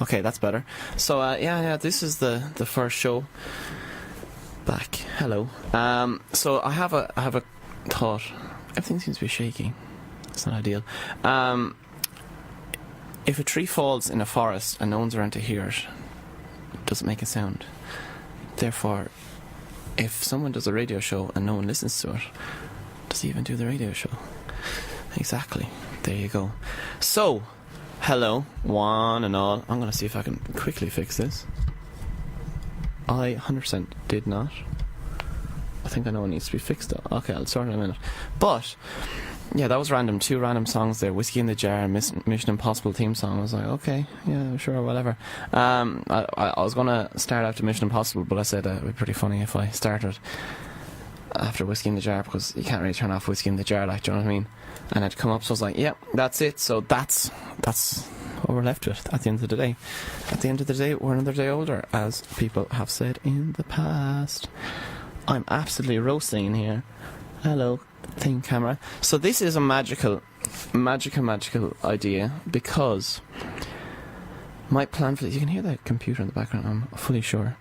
Okay, that's better. So, this is the first show back. Hello. So I have a thought. Everything seems to be shaking. It's not ideal. If a tree falls in a forest and no one's around to hear it, does it make a sound? Therefore, if someone does a radio show and no one listens to it, does he even do the radio show? Exactly. There you go. So, hello, one and all. I'm going to see if I can quickly fix this. I 100% did not. I think I know it needs to be fixed. Okay, I'll sort it in a minute. But, yeah, that was random. 2 random songs there. Whiskey in the Jar, Mission Impossible theme song. I was like, okay, yeah, sure, whatever. I was going to start after Mission Impossible, but I said it would be pretty funny if I started after Whiskey in the Jar, because you can't really turn off Whiskey in the Jar, like, do you know what I mean? And it'd come up, so I was like, yeah, that's it. So that's what we're left with at the end of the day. At the end of the day, we're another day older, as people have said in the past. I'm absolutely roasting in here. Hello, thing camera. So this is a magical idea, because my plan for this, you can hear that computer in the background, I'm fully sure.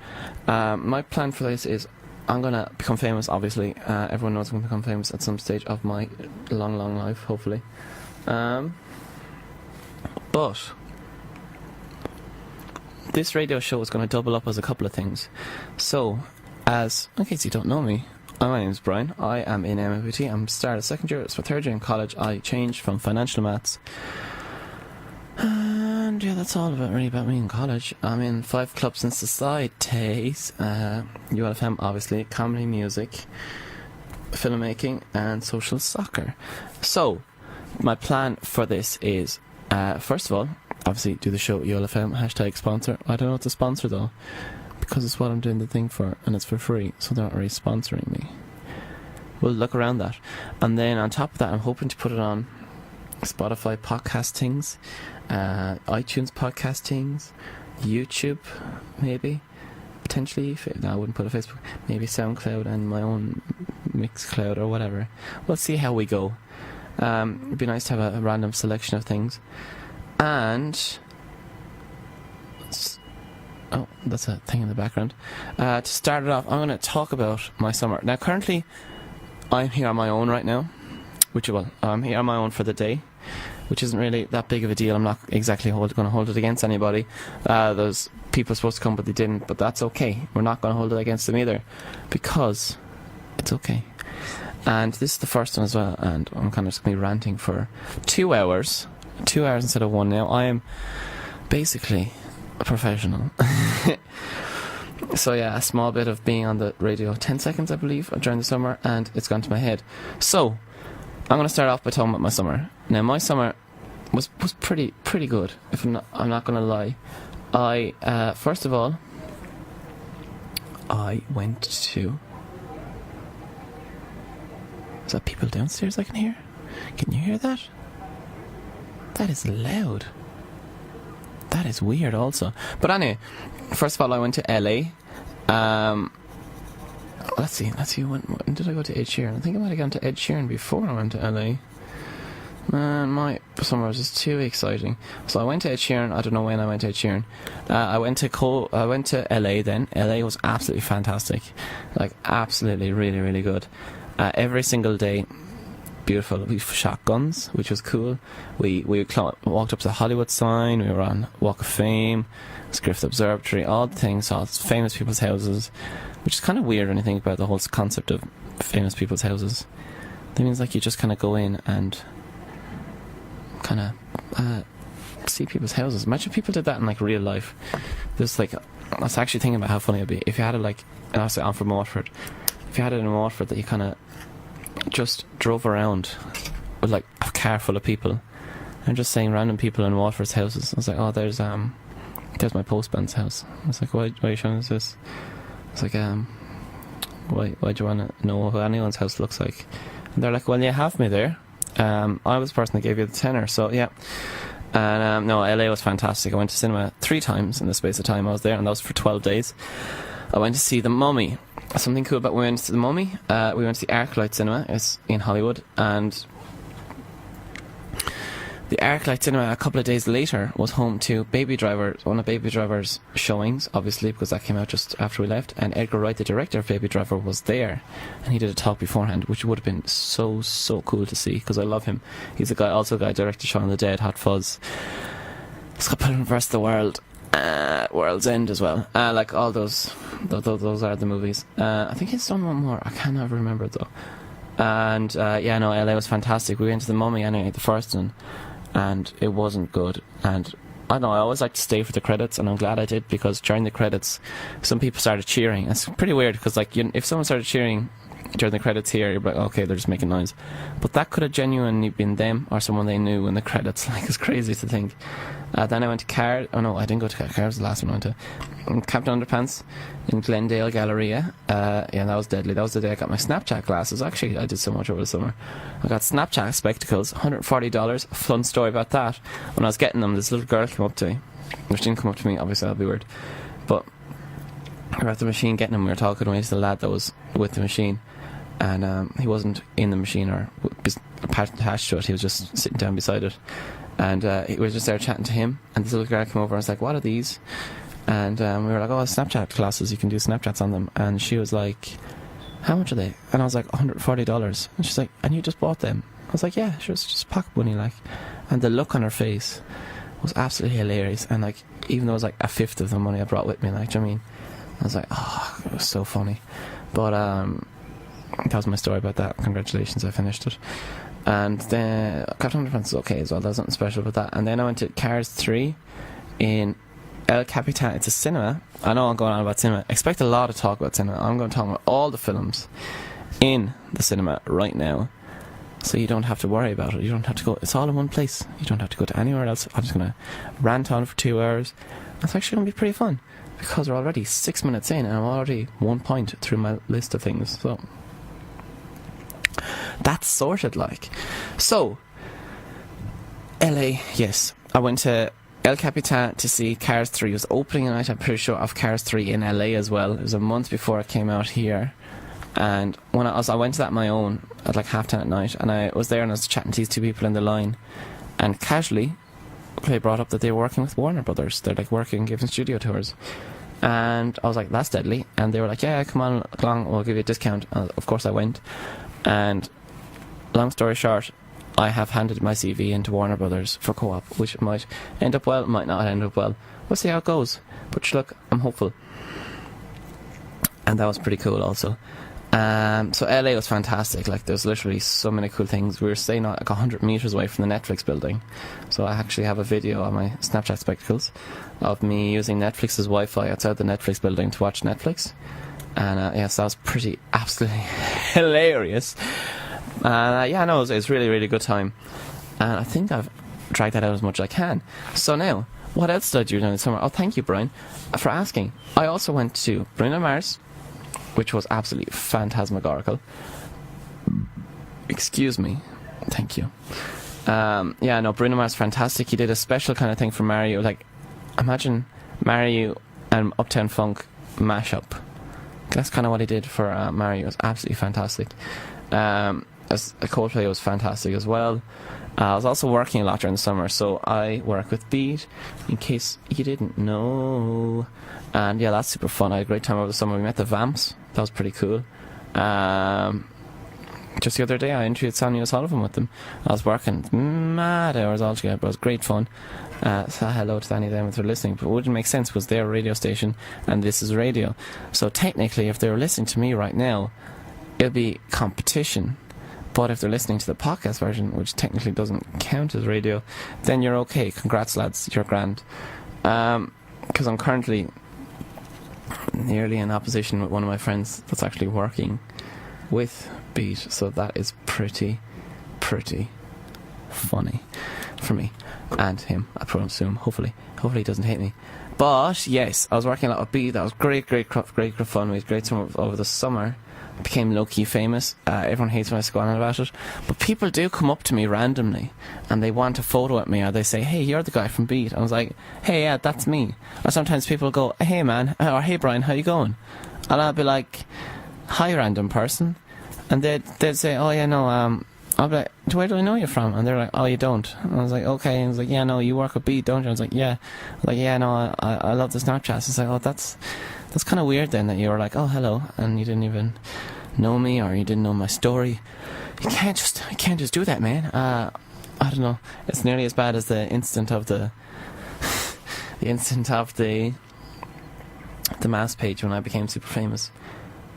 My plan for this is I'm going to become famous, obviously. Everyone knows I'm going to become famous at some stage of my long, long life, hopefully. But this radio show is going to double up as a couple of things. So, in case you don't know me, my name is Brian. I am in MFT. I'm started second year. It's my third year in college. I changed from financial maths. And yeah, that's all really about me in college. I'm in 5 clubs and societies. ULFM, obviously, comedy, music, filmmaking, and social soccer. So, my plan for this is, first of all, obviously do the show ULFM, #sponsor. I don't know what to sponsor though, because it's what I'm doing the thing for, and it's for free, so they're not really sponsoring me. We'll look around that. And then on top of that, I'm hoping to put it on Spotify podcastings, iTunes podcastings, YouTube, maybe, potentially. No, I wouldn't put a Facebook. Maybe SoundCloud and my own Mixcloud or whatever. We'll see how we go. It'd be nice to have a random selection of things. And oh, that's a thing in the background. To start it off, I'm going to talk about my summer. Now, currently, I'm here on my own right now. I'm here on my own for the day, which isn't really that big of a deal. I'm not exactly going to hold it against anybody. Those people supposed to come, but they didn't. But that's okay. We're not going to hold it against them either, because it's okay. And this is the first one as well, and I'm kind of just going to be ranting for 2 hours. 2 hours instead of 1 now. I am basically a professional. So yeah, a small bit of being on the radio, 10 seconds I believe, during the summer, and it's gone to my head. So, I'm going to start off by talking about my summer. Now, my summer was pretty good, if I'm not going to lie. First of all, I went to... Is that people downstairs I can hear? Can you hear that? That is loud. That is weird also. But anyway, first of all, I went to LA. Let's see, when did I go to Ed Sheeran? I think I might have gone to Ed Sheeran before I went to LA. Man, my summer was just too exciting. So I went to Ed Sheeran. I don't know when I went to Ed Sheeran. I went to LA then. LA was absolutely fantastic. Like, absolutely, really, really good. Every single day, beautiful. We shot guns, which was cool. We walked up to the Hollywood sign. We were on Walk of Fame, Griffith Observatory, all the things. Saw famous people's houses, which is kind of weird when you think about the whole concept of famous people's houses. That means like you just kind of go in and kind of see people's houses. Imagine people did that in like real life. There's like, I was actually thinking about how funny it'd be if you had it like, and I say I'm from Waterford. If you had it in Waterford that you kind of just drove around with like a car full of people and just saying random people in Waterford's houses. I was like, oh, there's my postman's house. I was like, why are you showing us this? I was like, why do you want to know who anyone's house looks like? And they're like, well, you have me there. I was the person that gave you the tenner, so yeah. And no, LA was fantastic. I went to cinema 3 times in the space of time I was there, and that was for 12 days. I went to see The Mummy. Something cool about when we went to The Mummy, we went to the ArcLight Cinema. It's in Hollywood, and the ArcLight Cinema a couple of days later was home to one of Baby Driver's showings, obviously, because that came out just after we left, and Edgar Wright, the director of Baby Driver, was there, and he did a talk beforehand, which would have been so cool to see, because I love him. He's a guy who directed Shaun of the Dead, Hot Fuzz, Scott vs. the World, World's End as well. Like all those are the movies. I think he's done one more. I cannot remember though. And LA was fantastic. We went to the Mummy anyway, the first one, and it wasn't good. And I don't know, I always like to stay for the credits, and I'm glad I did, because during the credits, some people started cheering. It's pretty weird, because like if someone started cheering during the credits here, you're like, okay, they're just making noise. But that could have genuinely been them or someone they knew in the credits. Like, it's crazy to think. Then I went to Cars. Oh no, I didn't go to Cars. Cars was the last one I went to. Captain Underpants in Glendale Galleria. That was deadly. That was the day I got my Snapchat glasses. Actually, I did so much over the summer. I got Snapchat spectacles, $140. A fun story about that. When I was getting them, this little girl came up to me. Which didn't come up to me, obviously, that'd be weird. But we were at the machine getting them. We were talking away to the lad that was with the machine. And he wasn't in the machine or attached to it. He was just sitting down beside it. And we were just there chatting to him, and this little girl came over and was like, what are these? And we were like, oh, Snapchat classes, you can do Snapchats on them. And she was like, how much are they? And I was like, $140. And she's like, and you just bought them? I was like, yeah, sure, it's just pocket money, like. And the look on her face was absolutely hilarious. And like, even though it was like a fifth of the money I brought with me, like, do you know what I mean? I was like, oh, it was so funny. But that was my story about that. Congratulations, I finished it. And then Captain Underpants was okay as well. There was nothing special about that. And then I went to Cars 3 in El Capitan. It's a cinema. I know I'm going on about cinema. Expect a lot of talk about cinema. I'm going to talk about all the films in the cinema right now, so you don't have to worry about it. You don't have to go. It's all in one place. You don't have to go to anywhere else. I'm just going to rant on for 2 hours. It's actually going to be pretty fun, because we're already 6 minutes in, and I'm already 1 point through my list of things. So that's sorted, like. So LA, yes, I went to El Capitan to see Cars 3. It was opening night, I'm pretty sure, of Cars 3 in LA as well. It was a month before it came out here. And when I went to that on my own at like 10:30 at night, and I was there and I was chatting to these two people in the line, and casually they brought up that they were working with Warner Brothers. They're like working, giving studio tours. And I was like, that's deadly. And they were like, yeah, come on along, we'll give you a discount. And of course I went. And long story short, I have handed my CV into Warner Brothers for co-op, which might end up well, might not end up well. We'll see how it goes. But look, I'm hopeful. And that was pretty cool also. So LA was fantastic. Like, there's literally so many cool things. We were staying like 100 meters away from the Netflix building. So I actually have a video on my Snapchat spectacles of me using Netflix's Wi-Fi outside the Netflix building to watch Netflix. And yes, that was pretty absolutely hilarious. It was a really, really good time. And I think I've dragged that out as much as I can. So now, what else did I do during the summer? Oh, thank you, Brian, for asking. I also went to Bruno Mars, which was absolutely phantasmagorical. Excuse me. Thank you. Bruno Mars, fantastic. He did a special kind of thing for Mario. Like, imagine Mario and Uptown Funk mashup. That's kind of what he did for Mario. It was absolutely fantastic. As a Coldplay was fantastic as well. I was also working a lot during the summer, so I work with Beat, in case you didn't know. And yeah, that's super fun. I had a great time over the summer. We met the Vamps. That was pretty cool. Just the other day I interviewed Sonny O'Sullivan with them. I was working mad hours altogether, but it was great fun. So hello to any of them if they're listening, but it wouldn't make sense because they're a radio station and this is radio. So technically, if they were listening to me right now, it'll be competition. But if they're listening to the podcast version, which technically doesn't count as radio, then you're okay. Congrats, lads, you're grand. Because I'm currently nearly in opposition with one of my friends that's actually working with Beat, so that is pretty funny for me and him, I presume. Hopefully he doesn't hate me. But yes, I was working a lot with Beat. That was great fun. We had great summer over the summer. Became low-key famous. Everyone hates when I go on about it, but people do come up to me randomly and they want a photo with me, or they say, hey, you're the guy from Beat. I was like, hey, yeah, that's me. Or sometimes people go, hey man, or hey Brian, how you going? And I'll be like, hi random person. And they'd say, oh yeah, no, I'll be like, where do I know you from? And they're like, oh, you don't. And I was like, okay. And I was like, yeah, no, you work with Beat, don't you? I was like, yeah. Like, yeah, no, I love the Snapchats. It's like, oh, that's kind of weird then that you were like, oh, hello, and you didn't even know me or you didn't know my story. You can't just do that, man. I don't know. It's nearly as bad as the instant of the the mass page when I became super famous,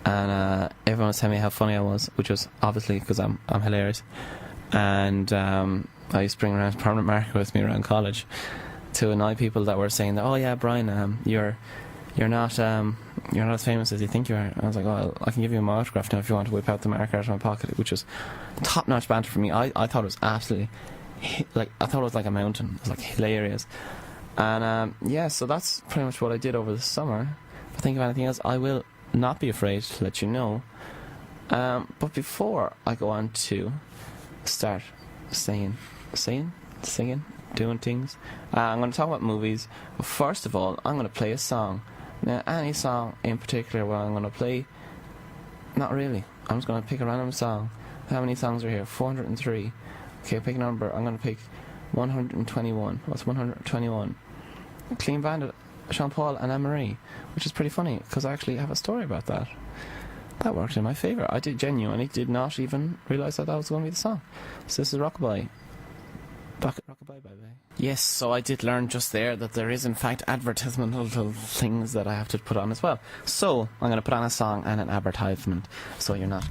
and everyone was telling me how funny I was, which was obviously because I'm hilarious, and I used to bring around a permanent marker with me around college to annoy people that were saying that, oh yeah, Brian, you're not as famous as you think you are. And I was like, oh, I can give you my autograph now if you want to whip out the marker out of my pocket, which was top-notch banter for me. I thought it was absolutely I thought it was like a mountain. It was like hilarious. And yeah, so that's pretty much what I did over the summer. If I think of anything else, I will not be afraid to let you know. But before I go on to start singing, doing things, I'm going to talk about movies. But first of all, I'm going to play a song. Now, any song in particular where I'm going to play? Not really. I'm just going to pick a random song. How many songs are here? 403. Okay, pick a number. I'm going to pick 121. What's 121? Clean Bandit, Sean Paul and Anne-Marie, which is pretty funny because I actually have a story about that. That worked in my favour. I genuinely did not even realise that was going to be the song. So this is Rockabye. Rockabye, bye. Yes, so I did learn just there that there is in fact advertisemental things that I have to put on as well. So I'm going to put on a song and an advertisement. So you're not...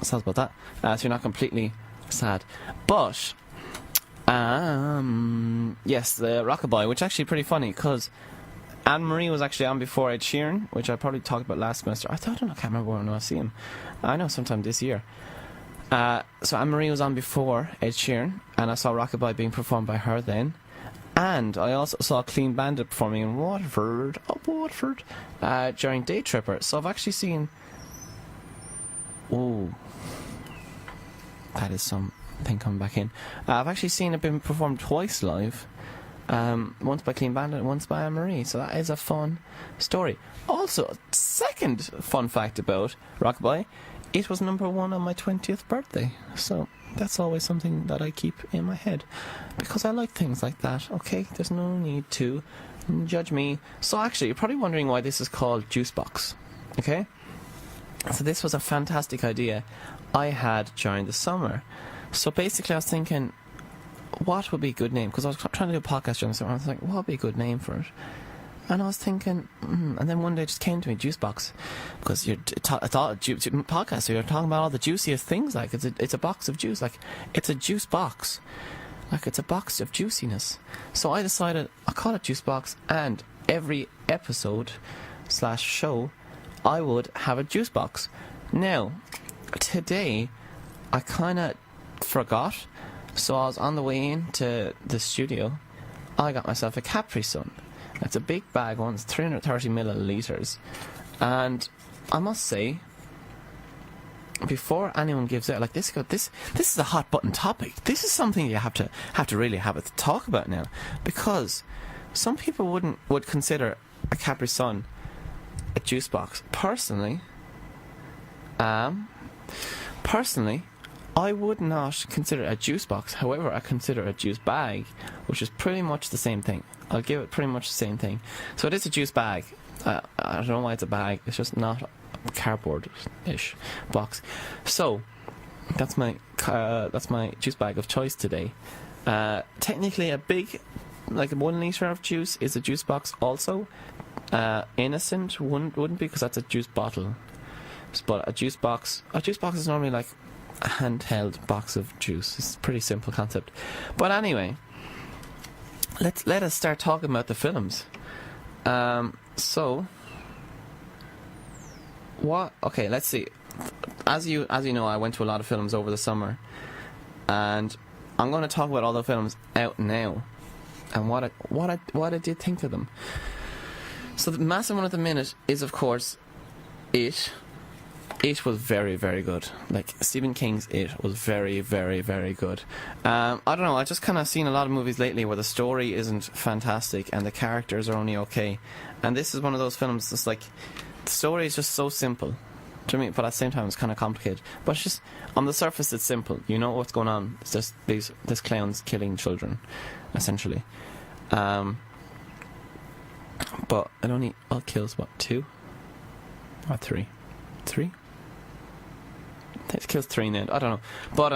Sounds about that. So you're not completely sad. But... yes, the Rockabye, which is actually pretty funny because Anne-Marie was actually on before Ed Sheeran, which I probably talked about last semester. I can't remember when I see him. I know sometime this year. So Anne-Marie was on before Ed Sheeran, and I saw Rockabye being performed by her then. And I also saw Clean Bandit performing in Waterford, during Day Tripper. So I've actually seen... Oh, that is some... thing coming back in. I've actually seen it being performed twice live. Once by Clean Bandit and once by Anne-Marie. So that is a fun story. Also, second fun fact about Rockabye, it was number 1 on my 20th birthday. So that's always something that I keep in my head because I like things like that. Okay, there's no need to judge me. So actually, you're probably wondering why this is called Juicebox. Okay, so this was a fantastic idea I had during the summer. So basically I was thinking, what would be a good name? Because I was trying to do a podcast during the summer. I was like, what would be a good name for it? And I was thinking, and then one day it just came to me, Juicebox. Because I thought podcast, so you're talking about all the juiciest things. Like, it's a box of juice. Like, it's a juice box. Like, it's a box of juiciness. So I decided, I'll call it Juicebox, and every episode / show, I would have a juice box. Now, today, I kind of forgot, so I was on the way into the studio. I got myself a Capri Sun. It's a big bag one, it's 330 millilitres, and I must say, before anyone gives out like this is a hot button topic. This is something you have to really have to talk about now, because some people would consider a Capri Sun a juice box. Personally, I would not consider it a juice box. However, I consider a juice bag, which is pretty much the same thing. I'll give it pretty much the same thing. So it is a juice bag. I don't know why it's a bag. It's just not a cardboard-ish box. So that's my juice bag of choice today. Technically, a big, like 1 litre of juice is a juice box. Also, innocent wouldn't be, because that's a juice bottle. But a juice box is normally like a handheld box of juice. It's a pretty simple concept. But anyway, let us start talking about the films. So what? Okay, let's see. As you know, I went to a lot of films over the summer, and I'm going to talk about all the films out now and what I did think of them. So the massive one at the minute is, of course, It. It was very, very good. Like, Stephen King's It was very, very, very good. I don't know, I just kind of seen a lot of movies lately where the story isn't fantastic and the characters are only okay. And this is one of those films that's like, the story is just so simple. Do you know what I mean? But at the same time, it's kind of complicated. But it's just, on the surface, it's simple. You know what's going on. It's just this clown's killing children, essentially. But it only kills, what, 2? Or 3? 3? It kills 3 now. I don't know. But,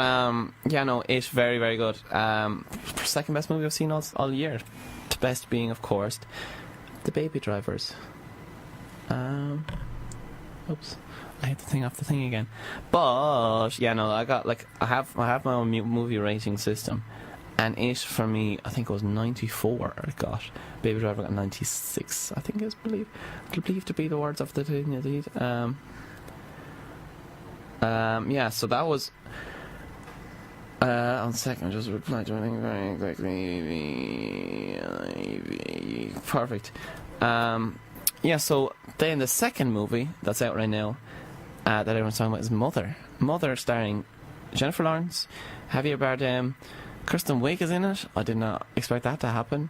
yeah, no, it's very, very good. Second best movie I've seen all year. The best being, of course, The Baby Drivers. Oops. I hit the thing off the thing again. But yeah, no, I have my own movie rating system, and it, for me, I think it was 94. It got Baby Driver got 96. I think it's believed to be the words of the thing indeed. Yeah. So that was. On second, just reply to anything very quickly. Perfect. Yeah. So then the second movie that's out right now, that everyone's talking about, is Mother. Mother, starring Jennifer Lawrence, Javier Bardem, Kristen Wiig is in it. I did not expect that to happen.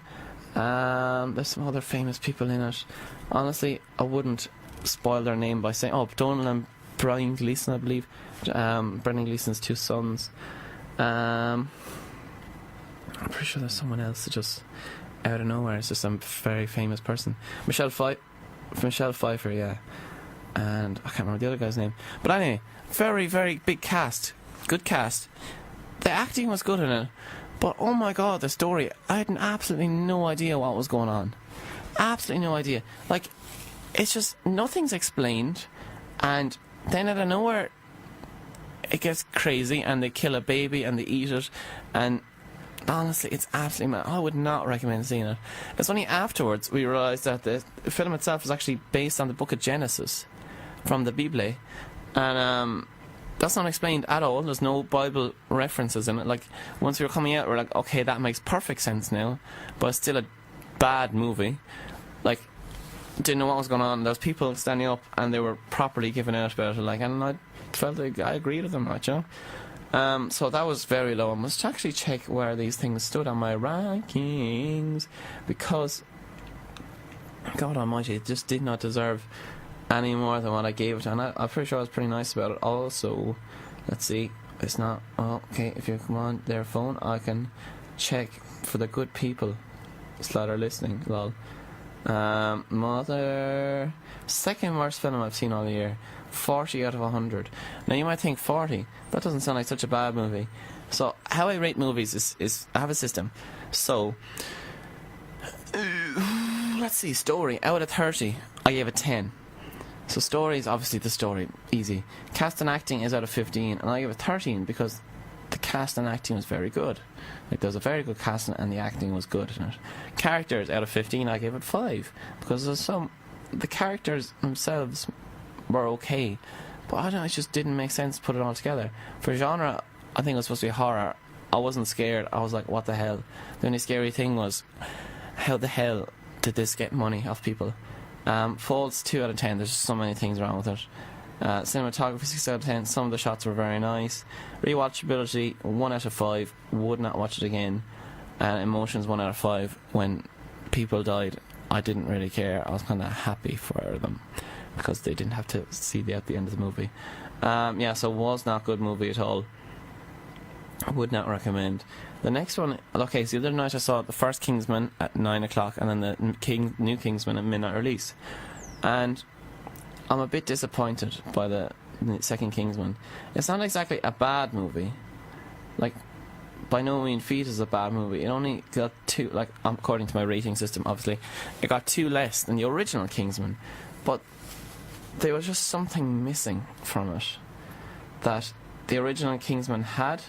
There's some other famous people in it. Honestly, I wouldn't spoil their name by saying, Donald and Brian Gleeson, I believe. Brendan Gleeson's 2 sons. I'm pretty sure there's someone else that just out of nowhere. It's just some very famous person. Michelle Pfeiffer, yeah. And I can't remember the other guy's name. But anyway, very, very big cast. Good cast. The acting was good in it. But oh my god, the story. I had absolutely no idea what was going on. Absolutely no idea. Like, it's just, nothing's explained. And then out of nowhere, it gets crazy and they kill a baby and they eat it. And honestly, it's absolutely mad. I would not recommend seeing it. It's only afterwards we realised that the film itself is actually based on the book of Genesis from the Bible, and that's not explained at all. There's no Bible references in it. Like, once we were coming out, we're like, okay, that makes perfect sense now, but it's still a bad movie. Like, didn't know what was going on. There was people standing up and they were properly giving out about it, like, and I felt like I agreed with them, like, you know. So that was very low. I must actually check where these things stood on my rankings, because God almighty, it just did not deserve any more than what I gave it. And I'm pretty sure I was pretty nice about it. Also, let's see, it's not okay. If you come on their phone, I can check for the good people that are listening. Lol. Mother, second worst film I've seen all year. 40 out of 100. Now you might think 40, that doesn't sound like such a bad movie. So how I rate movies is I have a system. So let's see, story, out of 30 I gave it 10. So story is obviously the story, easy. Cast and acting is out of 15, and I gave it 13 because the cast and acting was very good. Like, there was a very good cast and the acting was good in it. Characters, out of 15 I gave it 5 because there's the characters themselves were okay, but I don't know, it just didn't make sense to put it all together. For genre, I think it was supposed to be horror. I wasn't scared. I was like, what the hell? The only scary thing was, how the hell did this get money off people? Faults, 2 out of 10. There's just so many things wrong with it. Cinematography, 6 out of 10. Some of the shots were very nice. Rewatchability, 1 out of 5. Would not watch it again. And emotions, 1 out of 5. When people died, I didn't really care. I was kind of happy for them, because they didn't have to see at the end of the movie. Yeah, so was not a good movie at all. I would not recommend. The next one, okay, so the other night I saw the first Kingsman at 9 o'clock and then the new Kingsman at midnight release. And I'm a bit disappointed by the second Kingsman. It's not exactly a bad movie. Like, by no means feat is a bad movie. It only got 2, like, according to my rating system, obviously, it got 2 less than the original Kingsman. But there was just something missing from it that the original Kingsman had.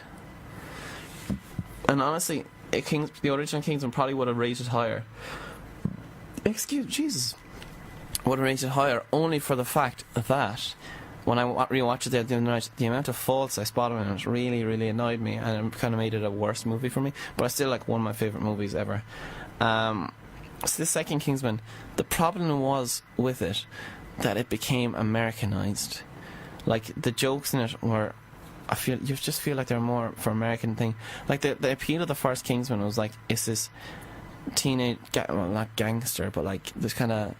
And honestly, the original Kingsman probably would have rated higher. Jesus. Would have rated higher only for the fact that when I rewatched it the other night, the amount of faults I spotted in it really, really annoyed me, and it kind of made it a worse movie for me. But I still like one of my favourite movies ever. So the second Kingsman, the problem was with it that it became Americanized. Like, the jokes in it were, you just feel like they're more for American thing. Like, the appeal of the first Kingsman was like, it's this teenage, well, not gangster, but like this kind of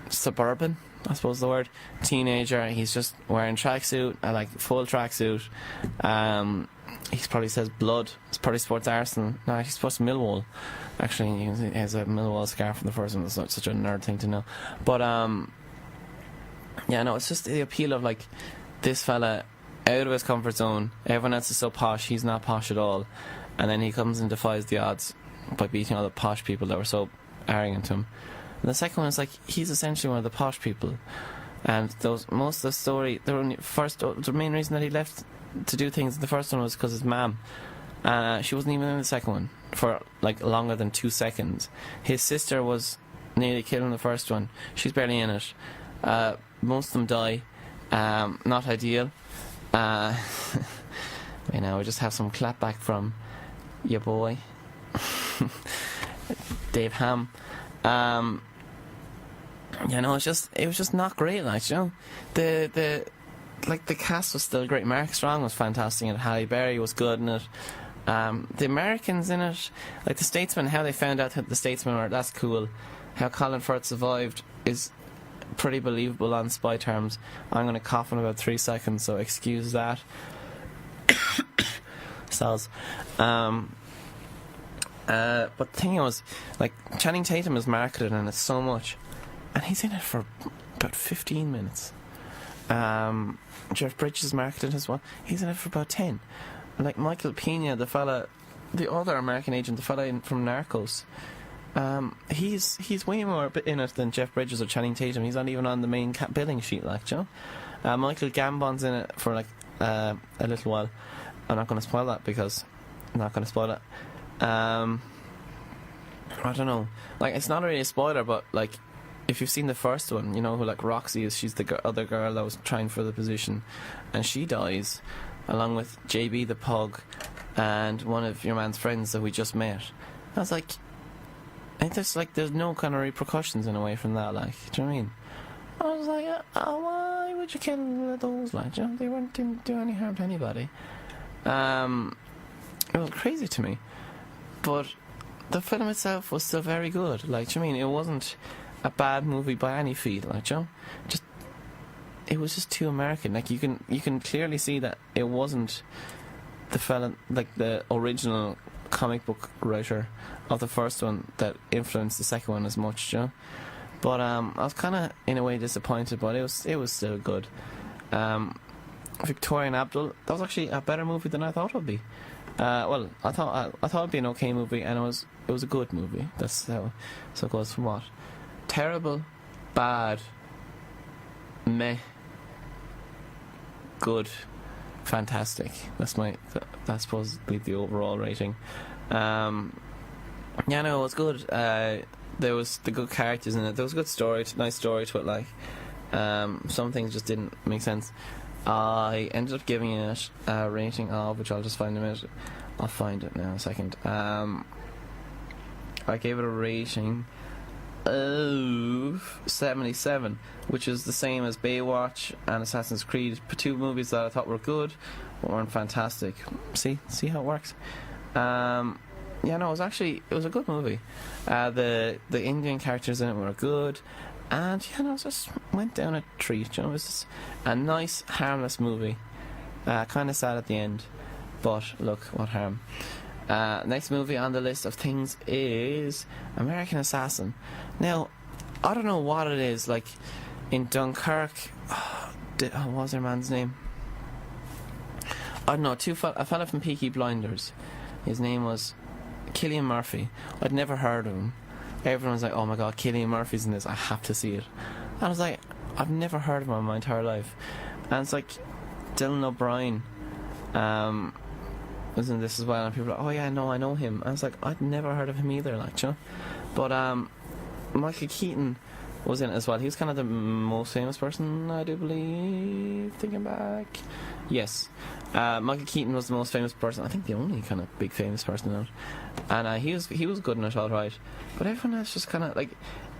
suburban I suppose the word, teenager. He's just wearing tracksuit, like full tracksuit. He probably says blood. It's probably sports Arsenal. No, he supposed Millwall. Actually, he has a Millwall scarf from the first one. It's not such a nerd thing to know. But yeah, no, it's just the appeal of like this fella out of his comfort zone. Everyone else is so posh. He's not posh at all. And then he comes and defies the odds by beating all the posh people that were so arrogant to him. And the second one is like he's essentially one of the posh people, and most of the story, the main reason that he left to do things in the first one was because his mum, she wasn't even in the second one for like longer than 2 seconds. His sister was nearly killed in the first one. She's barely in it. Most of them die. Not ideal. You know, we just have some clapback from your boy Dave Ham. You know, it was just not great, like, you know. The cast was still great. Mark Strong was fantastic, and Halle Berry was good in it. The Americans in it, like the Statesman, how they found out that the Statesman were, that's cool. How Colin Firth survived is pretty believable on spy terms. I'm going to cough in about 3 seconds, so excuse that. Soz. But the thing was, like, Channing Tatum is marketed in it so much, and he's in it for about 15 minutes. Jeff Bridges is marketed as well. He's in it for about 10. Like Michael Pena, the other American agent, the fella from Narcos, he's way more in it than Jeff Bridges or Channing Tatum. He's not even on the main billing sheet, like, you know. Michael Gambon's in it for like a little while. I'm not going to spoil that because I'm not going to spoil it. I don't know. Like, it's not really a spoiler, but like, if you've seen the first one, you know who like Roxy is. She's the other girl that was trying for the position, and she dies, along with JB the pug, and one of your man's friends that we just met. I was like, and there's no kind of repercussions in a way from that. Like, do you know what I mean? I was like, why would you kill those? Like, you know, they didn't do any harm to anybody. It was crazy to me, but the film itself was still very good. Like, do you know what I mean? It wasn't a bad movie by any feat, like, you know? It was just too American. Like, you can clearly see that it wasn't the fella, like the original comic book writer of the first one, that influenced the second one as much, you know? But I was kind of in a way disappointed, but it was still good. Victoria and Abdul, that was actually a better movie than I thought it would be. Well, I thought it'd be an okay movie, and it was a good movie. That's how. So it goes from what? Terrible, bad, meh, good, fantastic. That's supposedly the overall rating. Yeah, no, it was good. There was the good characters in it. There was a good story, nice story to it. Like, some things just didn't make sense. I ended up giving it a rating of, which I'll just find in a minute. I'll find it now in a second. I gave it a rating of 77, which is the same as Baywatch and Assassin's Creed, two movies that I thought were good but weren't fantastic. See how it works. Yeah, no, it was a good movie. The Indian characters in it were good, and yeah, no, it just went down a treat. You know, it was just a nice, harmless movie. Kind of sad at the end, but look, what harm. Next movie on the list of things is American Assassin. Now, I don't know what it is, like in Dunkirk, what was their man's name? I don't know, a fella from Peaky Blinders. His name was Cillian Murphy. I'd never heard of him. Everyone's like, oh my god, Cillian Murphy's in this, I have to see it. And I was like, I've never heard of him in my entire life. And it's like Dylan O'Brien was in this as well, and people are like, oh yeah, no, I know him. I was like, I'd never heard of him either, like, you know. But Michael Keaton was in it as well. He was kind of the most famous person, I do believe, thinking back. Yes, Michael Keaton was the most famous person, I think the only kind of big famous person in it. And he was good in it, alright. But everyone else just kind of, like,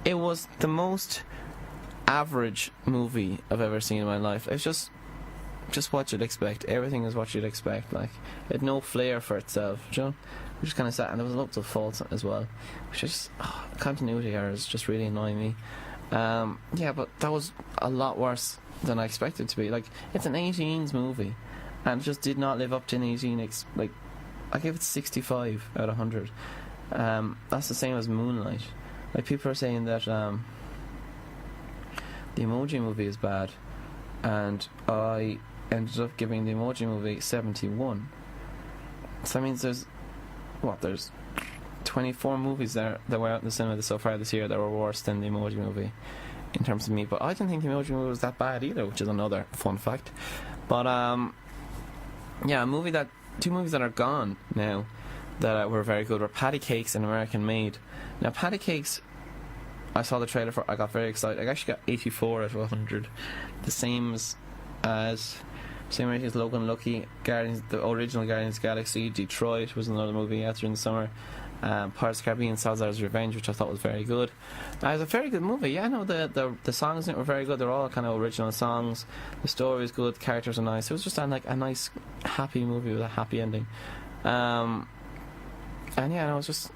it was the most average movie I've ever seen in my life. It's just what you'd expect. Everything is what you'd expect. Like, it had no flair for itself, you know. We just kind of sat, and there was lots of faults as well, which is continuity errors just really annoy me. Yeah, but that was a lot worse than I expected it to be. Like, it's an 18s movie, and it just did not live up to an 18. Like, I gave it 65 out of 100. That's the same as Moonlight. Like, people are saying that the Emoji Movie is bad, and I ended up giving the Emoji Movie 71. So that means there's 24 movies that were out in the cinema so far this year that were worse than the Emoji Movie in terms of me. But I didn't think the Emoji Movie was that bad either, which is another fun fact. But yeah, two movies that are gone now that were very good were Patty Cakes and American Made. Now, Patty Cakes, I saw the trailer for. I got very excited. I actually got 84 out of 100, the same rating as Logan Lucky, the original Guardians of the Galaxy. Detroit was another movie out during the summer. Pirates of the Caribbean, Salazar's Revenge, which I thought was very good. It was a very good movie. Yeah, no, the songs in it were very good. They're all kind of original songs. The story was good. The characters are nice. It was just a nice, happy movie with a happy ending. And yeah, no, it was just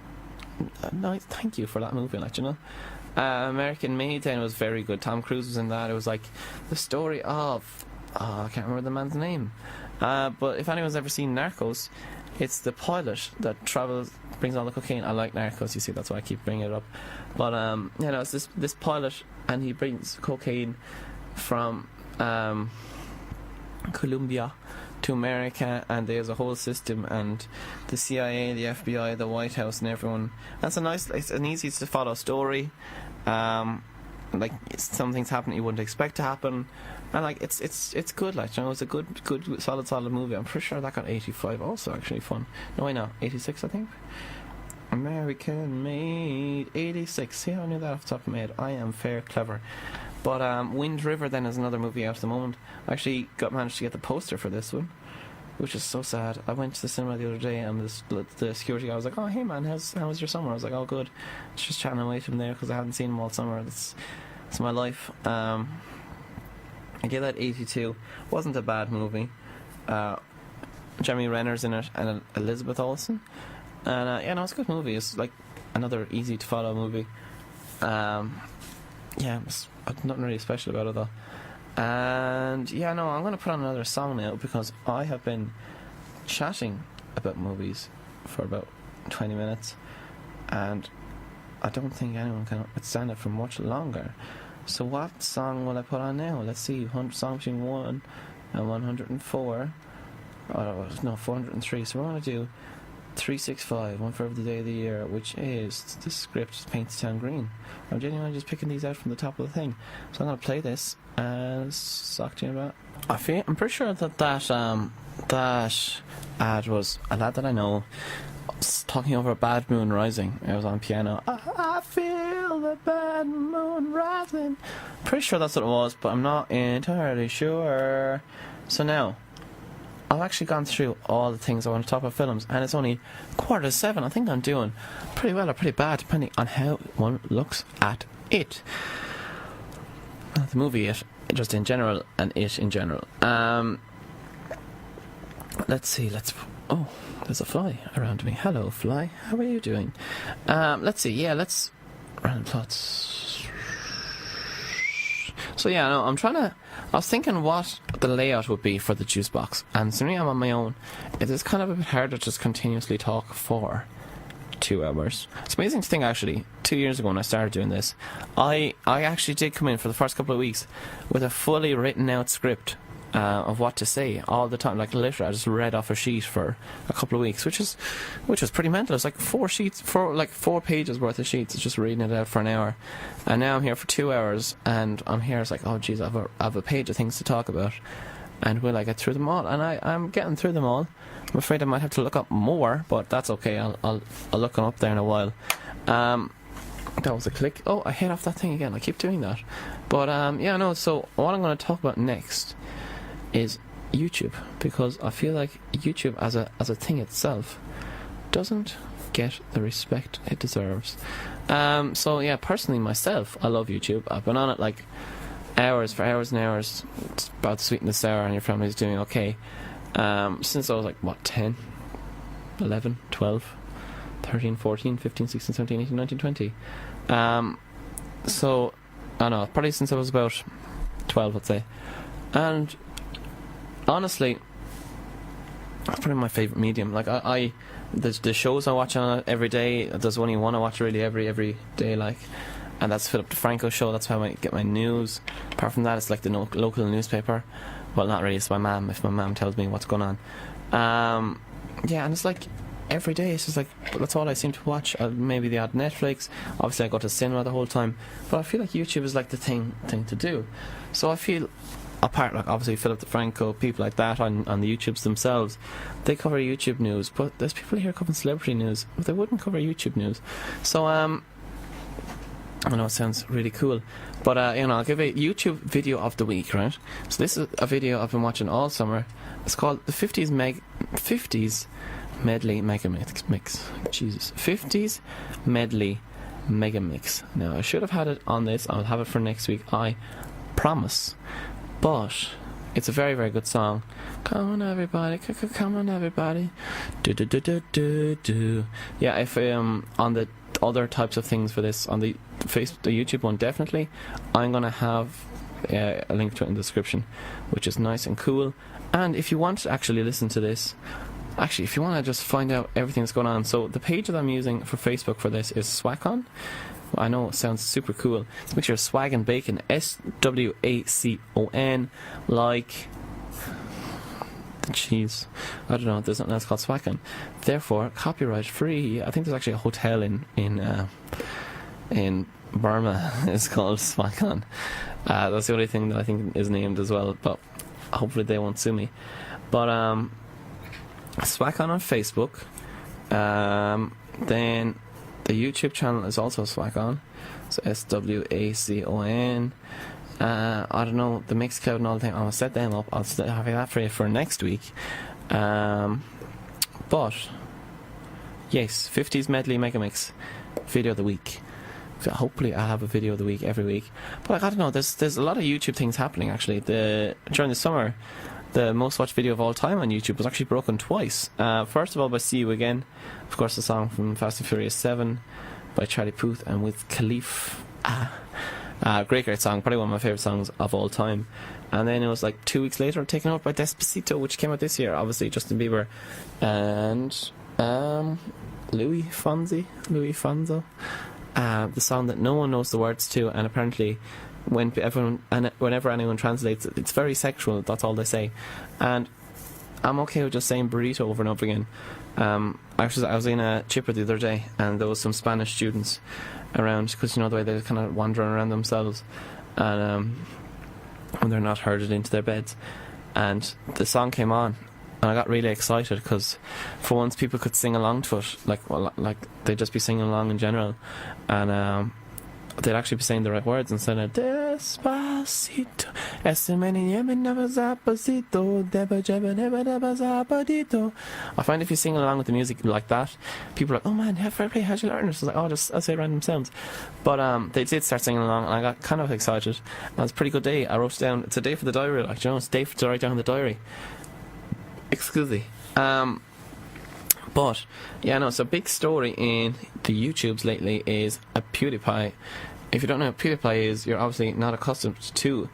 nice. Thank you for that movie, American Made then was very good. Tom Cruise was in that. It was like the story of I can't remember the man's name. But if anyone's ever seen Narcos, it's the pilot that brings all the cocaine. I like Narcos, you see, that's why I keep bringing it up. But it's this pilot, and he brings cocaine from Colombia to America, and there's a whole system, and the CIA, the FBI, the White House, and everyone. It's an easy to follow story. Like, some things happen you wouldn't expect to happen, and like it's good. It's a good solid movie. I'm pretty sure that got 85. Also, actually fun. No, I know 86. I think. American Made 86. See how I knew that off the top of my head. I am fair clever. But Wind River then is another movie out at the moment. I actually managed to get the poster for this one, which is so sad. I went to the cinema the other day, and the security guy was like, "Oh, hey man, how was your summer?" I was like, "Oh, good." Just chatting away from there because I haven't seen him all summer. It's my life. I gave that 82. Wasn't a bad movie. Jeremy Renner's in it, and Elizabeth Olsen. And it's a good movie. It's like another easy to follow movie. Nothing really special about it though. And I'm going to put on another song now because I have been chatting about movies for about 20 minutes, and I don't think anyone can withstand it for much longer. So what song will I put on now? Let's see, song between 1 and 104. 403. So we're going to do 365, one for every day of the year, which is the script Paint the Town Green. I'm genuinely just picking these out from the top of the thing. So I'm going to play this and talk to you about. I'm pretty sure that ad was a lad that I know talking over Bad Moon Rising. It was on piano. I feel the bad moon rising. Pretty sure that's what it was, but I'm not entirely sure. So now, I've actually gone through all the things I want to talk about films, and it's only 7:15. I think I'm doing pretty well or pretty bad, depending on how one looks at it. Not the movie, it just in general, and it in general. Let's see. Oh, there's a fly around me. Hello, fly. How are you doing? Let's see. Yeah, let's random plots. So I was thinking what the layout would be for the Juicebox, and considering I'm on my own, it is kind of a bit hard to just continuously talk for 2 hours. It's amazing to think, actually, 2 years ago when I started doing this, I actually did come in for the first couple of weeks with a fully written out script of what to say all the time. Like, literally, I just read off a sheet for a couple of weeks, which was pretty mental. It's like 4 pages worth of sheets. It's just reading it out for an hour, and now I'm here for 2 hours, and I'm here. It's like, oh geez, I have a page of things to talk about, and will I get through them all? And I'm getting through them all. I'm afraid I might have to look up more, but that's okay. I'll look them up there in a while. That was a click. Oh, I hit off that thing again. I keep doing that. But so what I'm going to talk about next is YouTube, because I feel like YouTube as a thing itself doesn't get the respect it deserves. Personally myself, I love YouTube. I've been on it like hours and hours. It's about to sweeten the sour, and your family's doing okay. Since I was like 10, 11, 12, 13, 14, 15, 16, 17, 18, 19, 20. So I don't know, probably since I was about 12, I'd say. And honestly, that's probably my favourite medium. Like, the shows I watch on it every day, there's only one I watch really every day, like, and that's Philip DeFranco show. That's how I get my news. Apart from that, it's like the local newspaper. Well, not really, it's my mum, if my mum tells me what's going on. Yeah, and it's like every day, it's just like, that's all I seem to watch. Maybe the odd Netflix. Obviously I go to cinema the whole time, but I feel like YouTube is like the thing to do. So I feel, apart, like, obviously Philip DeFranco, people like that on the YouTubes themselves, they cover YouTube news, but there's people here covering celebrity news, but they wouldn't cover YouTube news. So I know it sounds really cool, but I'll give a YouTube video of the week, right? So this is a video I've been watching all summer. It's called the 50s Medley Mega Mix. Jesus. 50s Medley Mega Mix. Now, I should have had it on this. I'll have it for next week, I promise. But it's a very, very good song. Come on, everybody. Come on, everybody. Do do do do do do. Yeah, if on the other types of things for this, on the YouTube one, definitely, I'm gonna have a link to it in the description, which is nice and cool. And if you want to actually listen to this, actually, if you want to just find out everything that's going on, so the page that I'm using for Facebook for this is Swacon. I know it sounds super cool. It's a mixture of swag and bacon. SWACON, like the cheese. I don't know. There's nothing else called Swacon. Therefore, copyright free. I think there's actually a hotel in Burma. It's called Swacon. That's the only thing that I think is named as well. But hopefully they won't sue me. But Swacon on Facebook. Then the YouTube channel is also Swacon, so SWACON. I don't know, the Mixcloud and all the thing, I'll set them up. I'll have that for you for next week. But yes, 50s Medley Mega Mix video of the week. So hopefully I'll have a video of the week every week. But like, I don't know, there's a lot of YouTube things happening actually. During the summer, the most watched video of all time on YouTube was actually broken twice. First of all by See You Again, of course the song from Fast and Furious 7 by Charlie Puth and with Khalif. Great song, probably one of my favourite songs of all time. And then it was like 2 weeks later taken out by Despacito, which came out this year. Obviously Justin Bieber and Louis Fonzo. The song that no one knows the words to, and apparently whenever anyone translates it, it's very sexual. That's all they say, and I'm okay with just saying burrito over and over again. I was in a chipper the other day, and there was some Spanish students around, because you know the way they're kind of wandering around themselves, and when they're not herded into their beds, and the song came on, and I got really excited because for once people could sing along to it, like they'd just be singing along in general, and they'd actually be saying the right words instead of Despacito, I find if you sing along with the music like that, people are like, oh man, how'd you learn it? So I was like, I'll say random sounds. But they did start singing along, and I got kind of excited, and it was a pretty good day. I wrote it down. It's a day for the diary, like, you know, it's a day to write down in the diary. Excuse me. But yeah, no, so big story in the YouTubes lately is a PewDiePie. If you don't know what PewDiePie is, you're obviously not accustomed to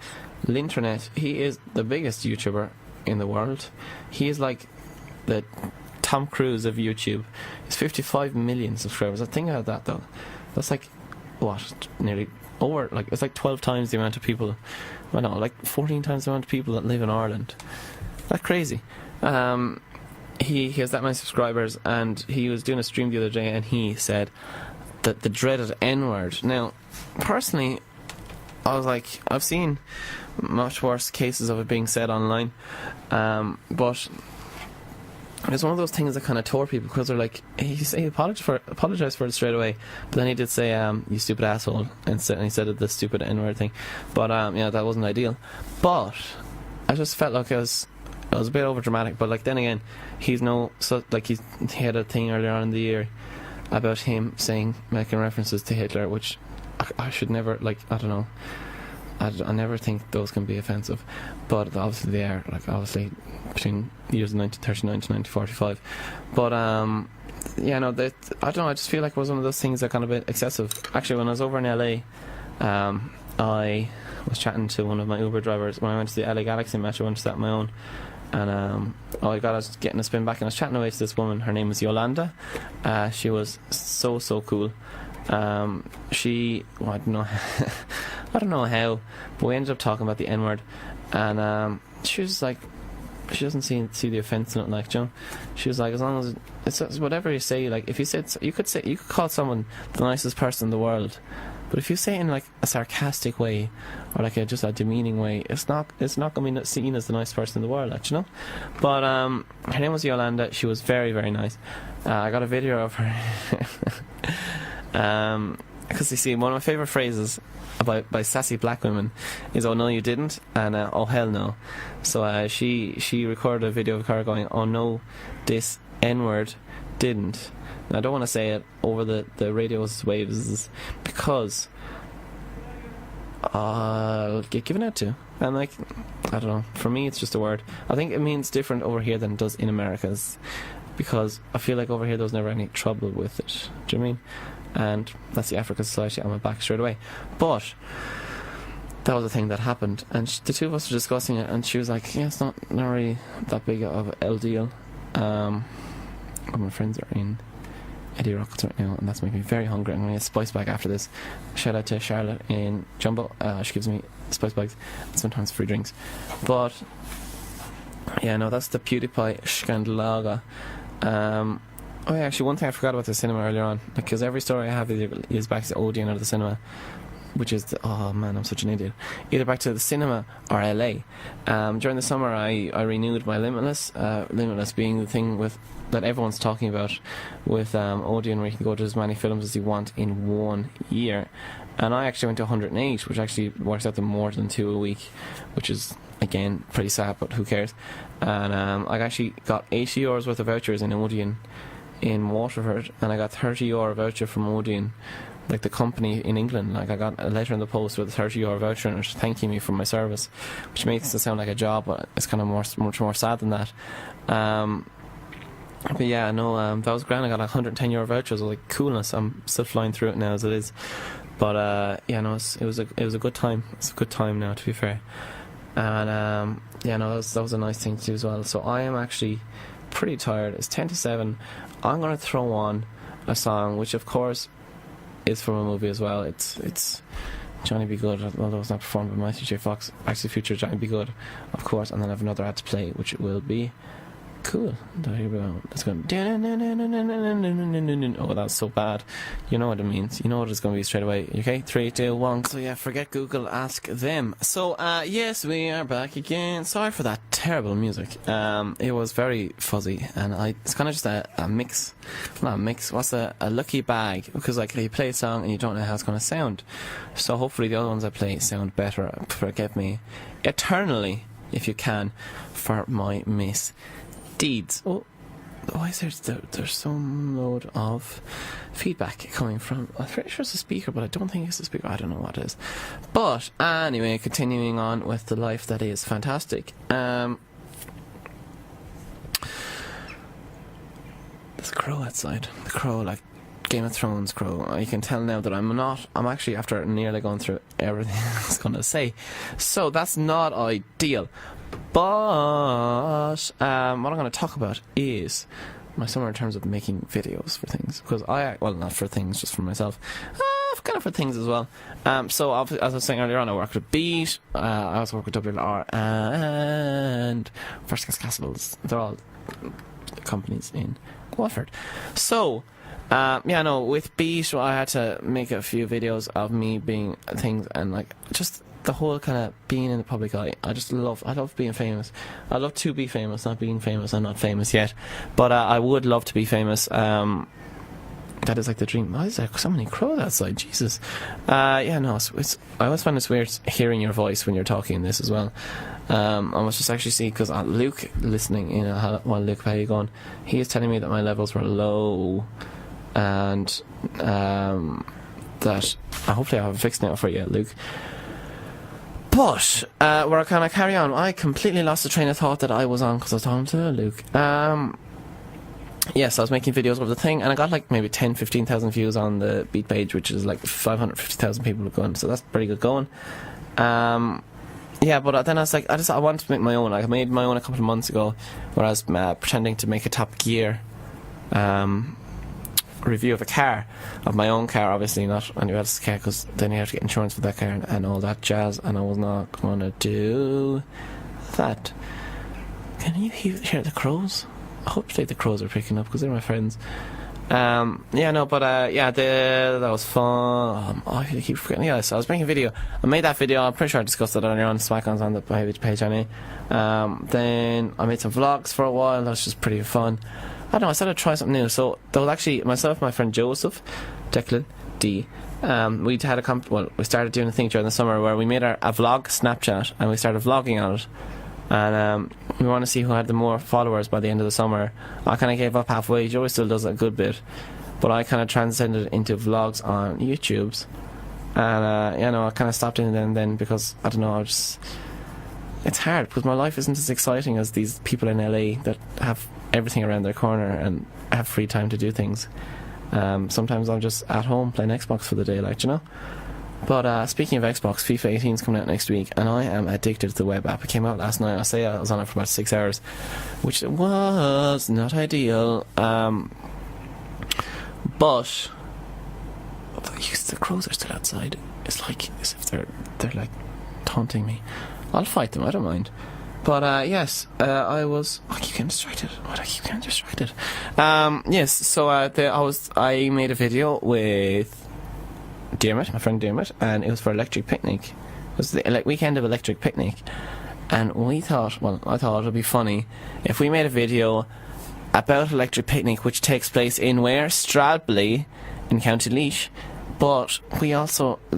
Linternet. He is the biggest YouTuber in the world. He is like the Tom Cruise of YouTube. He's 55 million subscribers. I think about that though. That's like, what, nearly over, like, it's like 12 times the amount of people, well no, like 14 times the amount of people that live in Ireland. That's crazy. He has that many subscribers, and he was doing a stream the other day, and he said that the dreaded N-word. Now, personally, I was like, I've seen much worse cases of it being said online, but it's one of those things that kind of tore people, because they're like, he apologized for it straight away, but then he did say, you stupid asshole, and he said the stupid N-word thing, but yeah, that wasn't ideal. But I just felt like it was a bit over dramatic, but like, then again, he had a thing earlier on in the year about him making references to Hitler, which I should never, like, I don't know, I never think those can be offensive, but obviously they are, like, obviously between the years of 1939 to 1945, but yeah, no, I don't know, I just feel like it was one of those things that kind of a bit excessive. Actually, when I was over in LA, I was chatting to one of my Uber drivers when I went to the LA Galaxy match. I went to that on my own, and I was getting a spin back, and I was chatting away to this woman. Her name was Yolanda. She was so cool. I don't know I don't know how, but we ended up talking about the N-word, and she was like, she doesn't see the offence in it, like, you know. She was like, as long as it's whatever you say, like, if you said, you could call someone the nicest person in the world, but if you say it in like a sarcastic way or like just a demeaning way, it's not going to be seen as the nicest person in the world, like, you know. But her name was Yolanda. She was very, very nice. I got a video of her. Because you see, one of my favourite phrases by sassy black women is "Oh no, you didn't," and "Oh hell no." So she recorded a video of her going, "Oh no, this N-word didn't." And I don't want to say it over the radio's waves because I'll get given out to. And like, I don't know, for me it's just a word. I think it means different over here than it does in America's, because I feel like over here there was never any trouble with it. Do you know what I mean? And that's the African society on my back straight away. But that was a thing that happened, and the two of us were discussing it, and she was like, yeah, it's not really that big of a deal. All my friends are in Eddie Rockets right now, and that's making me very hungry. I'm going to get a spice bag after this. Shout out to Charlotte in Jumbo. She gives me spice bags and sometimes free drinks. But yeah, no, that's the PewDiePie Scandalaga. Oh yeah, actually one thing I forgot about the cinema earlier on, because every story I have is back to Odeon or the cinema, which is oh man, I'm such an idiot. Either back to the cinema or LA. During the summer I renewed my Limitless. Limitless being the thing that everyone's talking about with Odeon, where you can go to as many films as you want in 1 year. And I actually went to 108, which actually works out to more than 2 a week, which is again pretty sad, but who cares. And I actually got €80 worth of vouchers in Odeon in Waterford, and I got €30 voucher from Odeon, like the company in England. Like, I got a letter in the post with a €30 voucher and thanking me for my service, which makes it sound like a job, but it's kind of much more sad than that. But yeah, no, that was grand. I got a €110 vouchers. I was like, coolness. I'm still flying through it now as it is. But yeah, no, it was a good time. It's a good time now, to be fair. And yeah, no, that was a nice thing to do as well. So I am actually pretty tired. It's 10 to 7. I'm going to throw on a song, which of course is from a movie as well. It's Johnny Be Good, although it's not performed by Matthew J. Fox. Actually, future Johnny Be Good, of course. And then I have another ad to play, which will be cool. Here we go. Let's go. Oh, that's so bad. You know what it means. You know what it's going to be straight away. Okay, 3, 2, 1. So yeah, forget Google, ask them. So yes, we are back again. Sorry for that terrible music. It was very fuzzy, and it's kind of just a mix. Not a mix. What's a lucky bag? Because like you play a song and you don't know how it's going to sound. So hopefully the other ones I play sound better. Forgive me eternally, if you can, for my misdeeds. Why is there's some load of feedback coming from, I'm pretty sure it's a speaker, but I don't think it's a speaker. I don't know what it is. But anyway, continuing on with the life that is fantastic. There's a crow outside. The crow, like Game of Thrones crow. You can tell now that I'm actually, after nearly going through everything I was going to say. So that's not ideal. But what I'm going to talk about is my summer in terms of making videos for things. Because not for things, just for myself. Kind of for things as well. So as I was saying earlier on, I work with Beat. I also work with WLR and First Class Castles. They're all companies in Watford. So yeah, no, with Beat, I had to make a few videos of me being things, and like just the whole kind of being in the public eye. I love being famous. I love to be famous, not being famous. I'm not famous yet, but I would love to be famous. That is like the dream. Why is there so many crows outside? Jesus. Yeah, no, I always find it's weird hearing your voice when you're talking this as well. I must just actually see, because Luke listening in, well, Luke, how you going? He is telling me that my levels were low, and that hopefully I have fixed now for you, Luke. But where can I carry on? I completely lost the train of thought that I was on because I was talking to Luke. yes, I was making videos of the thing, and I got like maybe 10-15,000 views on the Beat page, which is like 550,000 people going, so that's pretty good going. Yeah, but then I was like, I wanted to make my own. Like, I made my own a couple of months ago, where I was pretending to make a Top Gear review of a car, of my own car, obviously not anyone else's car, because then you have to get insurance for that car and all that jazz, and I was not going to do that. Can you hear the crows? I hope the crows are picking up, because they're my friends. That was fun. I keep forgetting. Yeah, so I was making a video. I made that video. I'm pretty sure I discussed it earlier on Smack-Ons on the page anyway. Then I made some vlogs for a while. That was just pretty fun. I don't know, I said I'd try something new. So there was actually myself, my friend Joseph, Declan, D. We had we started doing a thing during the summer where we made a vlog Snapchat, and we started vlogging on it. And we want to see who had the more followers by the end of the summer. I kind of gave up halfway. Joey still does a good bit, but I kind of transcended into vlogs on YouTube's. And I kind of stopped in and then because I don't know, it's hard because my life isn't as exciting as these people in LA that have everything around their corner and have free time to do things. Sometimes I'm just at home playing Xbox for the day, like, you know. But speaking of Xbox, FIFA 18 is coming out next week, and I am addicted to the web app. It came out last night. I say I was on it for about 6 hours, which was not ideal. But the crows are still outside. It's like as if they're like taunting me. I'll fight them. I don't mind. But yes, I keep getting distracted. Why do I keep getting distracted? Yes. So I made a video with Dermot, my friend Dermot, and it was for Electric Picnic. It was the weekend of Electric Picnic, and I thought it would be funny if we made a video about Electric Picnic, which takes place in where? Stradbally in County Laois, but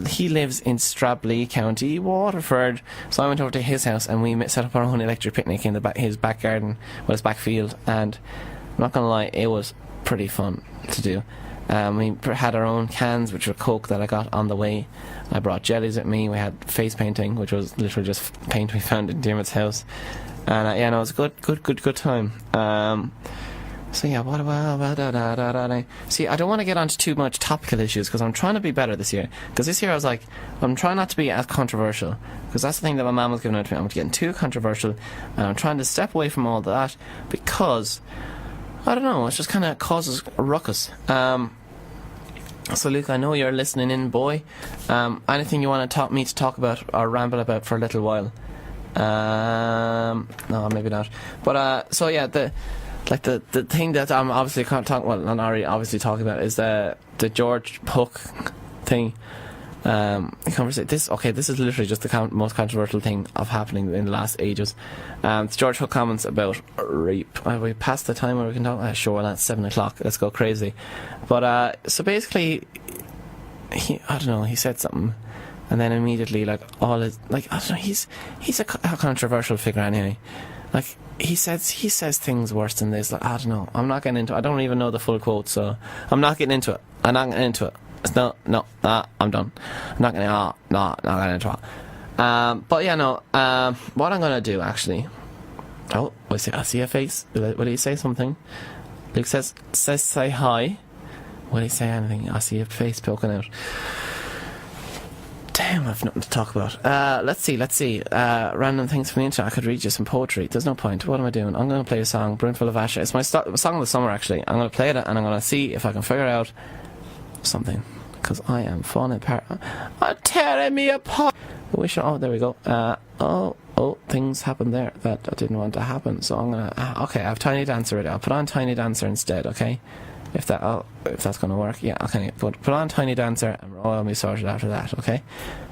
he lives in Stradbally, County Waterford, so I went over to his house and we set up our own Electric Picnic in his back garden, his back field, and I'm not gonna lie, it was pretty fun to do. We had our own cans, which were Coke that I got on the way. I brought jellies with me. We had face painting, which was literally just paint we found in Dermot's house. And it was a good time. So yeah, see, I don't want to get onto too much topical issues because I'm trying to be better this year. Because this year I was like, I'm trying not to be as controversial, because that's the thing that my mum was giving out to me. I'm getting too controversial, and I'm trying to step away from all that because I don't know, it just kind of causes a ruckus. So Luke, I know you're listening in, boy. Anything you want to talk about or ramble about for a little while? No, maybe not. But so yeah, the thing that I'm obviously can't talk. Well, not already obviously talking about is the George Hook thing. Conversation. This is literally just the most controversial thing of happening in the last ages. It's George Hook comments about rape. Are we past the time where we can talk? Sure, well, that's 7 o'clock. Let's go crazy. But so basically, he said something, and then immediately he's a controversial figure anyway. Like he says things worse than this. Like, I don't know. I'm not getting into it. I don't even know the full quote, so I'm not getting into it. I'm not getting into it. I'm done. I'm not getting into it. But yeah, no. What I'm gonna do actually. Oh, I see a face. Will he say something? Luke says say hi. Will he say anything? I see a face poking out. Damn, I've nothing to talk about. Let's see. Random things from the internet. I could read you some poetry. There's no point. What am I doing? I'm going to play a song, Brimful of Asha. It's my song of the summer, actually. I'm going to play it, and I'm going to see if I can figure out something. Because I am falling apart. Tearing me apart. There we go. Things happened there that I didn't want to happen. So I'm going to... okay, I have Tiny Dancer ready. I'll put on Tiny Dancer instead, okay? If that's going to work, yeah, okay. Put on Tiny Dancer and I'll be sorted after that, okay?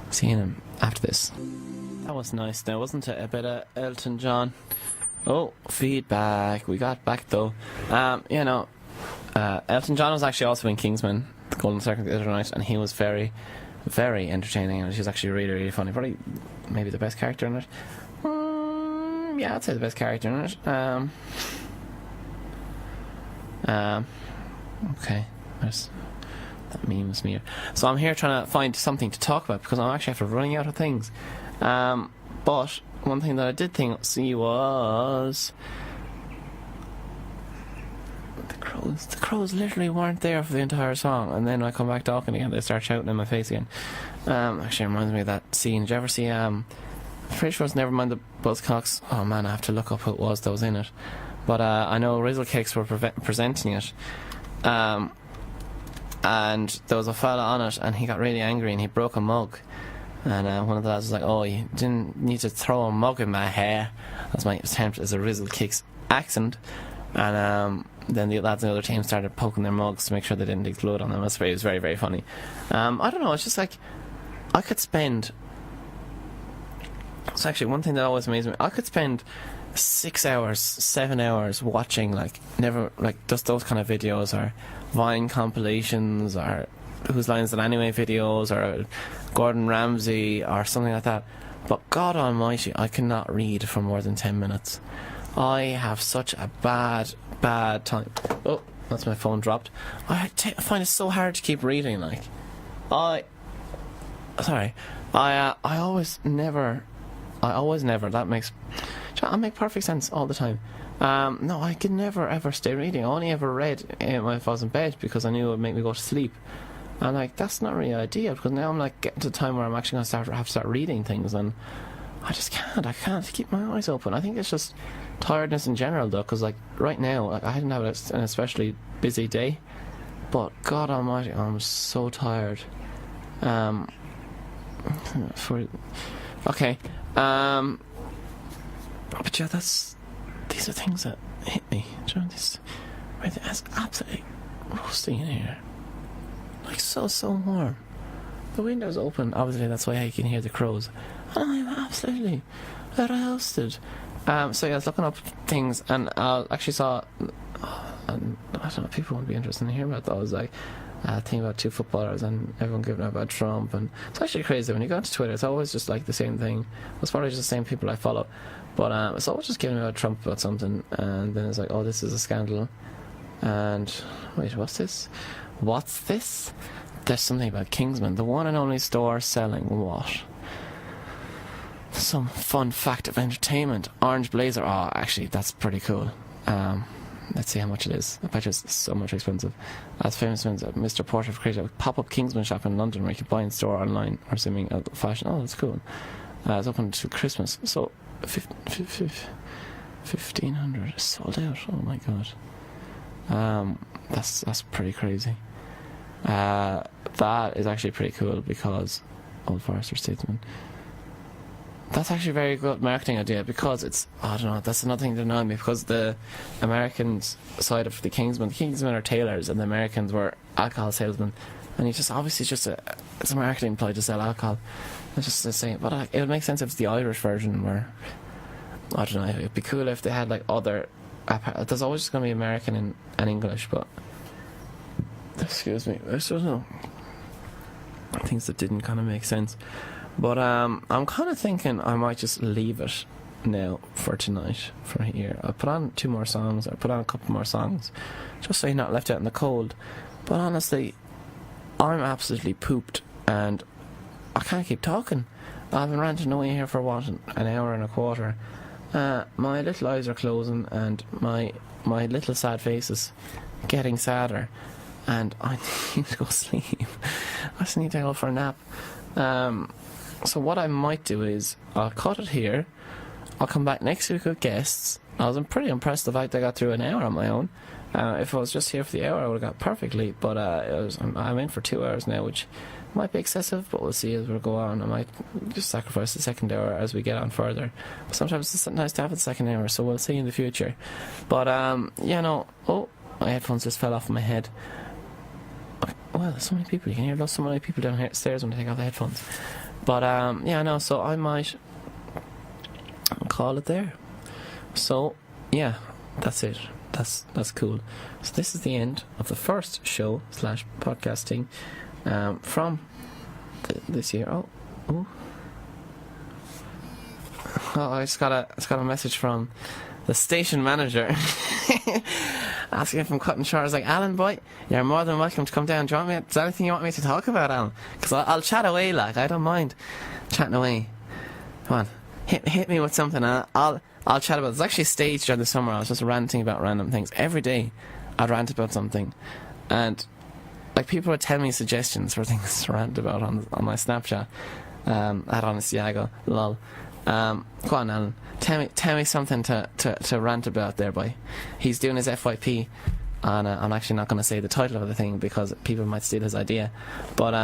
See you after this. That was nice now, wasn't it? A bit of Elton John. Oh, feedback. We got back though. Elton John was actually also in Kingsman, the Golden Circle, the other night, and he was very, very entertaining, and he was actually really, really funny. Probably, maybe the best character in it. Yeah, I'd say the best character in it. Okay, that memes me. So I'm here trying to find something to talk about because I'm actually after running out of things. But one thing that I did see was The crows literally weren't there for the entire song, and then I come back talking again, they start shouting in my face again. Actually reminds me of that scene. Did you ever see I'm pretty sure it's Nevermind the Buzzcocks. Oh man, I have to look up who it was that was in it. But I know Rizzlecakes were presenting it. And there was a fella on it, and he got really angry and he broke a mug. And one of the lads was like, "Oh, you didn't need to throw a mug in my hair." That's my attempt as a Rizzlecakes accent. And then the lads in the other team started poking their mugs to make sure they didn't explode on them. It was very, very funny. I don't know, it's just like, I could spend... It's actually one thing that always amazes me. I could spend 6 hours, 7 hours watching, just those kind of videos, or Vine compilations, or Whose Lines It Anyway videos, or Gordon Ramsay, or something like that. But God almighty, I cannot read for more than 10 minutes. I have such a bad time. Oh, that's my phone dropped. I find it so hard to keep reading, I always never, that makes... I make perfect sense all the time. No, I could never ever stay reading. I only ever read when I was in bed because I knew it would make me go to sleep. And that's not really ideal, because now I'm getting to the time where I'm actually going to have to start reading things, and I just can't. I can't keep my eyes open. I think it's just tiredness in general, though, because right now, I didn't have an especially busy day, but God almighty, I'm so tired. Okay. But yeah, these are things that hit me. Do you know this? Right, it's absolutely roasting in here. So warm. The window's open, obviously that's why I can hear the crows. And I'm absolutely roasted. So yeah, I was looking up things, and I actually saw, and I don't know, people won't be interested in hearing about that. I was thing about two footballers and everyone giving out about Trump, and it's actually crazy when you go onto Twitter. It's always just the same thing. It's probably just the same people I follow, but it's always just giving out Trump about something, and then it's oh, this is a scandal, and wait, what's this? There's something about Kingsman, the one and only store selling what? Some fun fact of entertainment. Orange blazer. Oh, actually, that's pretty cool. Let's see how much it is. I bet it's so much expensive. As famous ones, Mr. Porter have created a pop-up Kingsman shop in London where you can buy in store online or assuming fashion. Oh, that's cool. It's open until Christmas. So, 1,500 is sold out. Oh my god. That's pretty crazy. That is actually pretty cool because Old Forester Statesman. That's actually a very good marketing idea, because it's, I don't know, that's another thing that annoyed me, because the Americans side of the Kingsmen are tailors and the Americans were alcohol salesmen, and it's a marketing ploy to sell alcohol. It's just the same, but it would make sense if it's the Irish version where, I don't know, it'd be cool if they had other, there's always just going to be American and English, but excuse me, I just don't know, things that didn't kind of make sense. But I'm kind of thinking I might just leave it now for tonight, for here. I'll put on 2 more songs, or put on a couple more songs, just so you're not left out in the cold. But honestly, I'm absolutely pooped, and I can't keep talking. I've been ranting away here for an hour and a quarter. My little eyes are closing, and my little sad face is getting sadder, and I need to go sleep. I just need to go for a nap. So what I might do is I'll cut it here. I'll come back next week with guests. I was pretty impressed the fact I got through an hour on my own. If I was just here for the hour, I would have got perfectly. But I'm in for 2 hours now, which might be excessive, but we'll see as we go on. I might just sacrifice the second hour as we get on further. But sometimes it's nice to have the second hour, so we'll see in the future. But oh, my headphones just fell off my head. Well, there's so many people. You can hear so many people downstairs when they take off the headphones. But so I might call it there. So yeah, that's it. That's cool. So this is the end of the first show / podcasting from this year. Oh, I just got a message from the station manager asking if I'm cutting short. I was like, Alan, boy, you're more than welcome to come down. Is there anything you want me to talk about, Alan? Because I'll chat away, I don't mind chatting away. Come on, hit me with something. I'll chat about it. It's actually staged during the summer. I was just ranting about random things every day. I'd rant about something, and like people would tell me suggestions for things to rant about on my Snapchat. At Honestiago, lol. Go on, Alan. Tell me something to rant about there, boy. He's doing his FYP, and I'm actually not going to say the title of the thing because people might steal his idea. But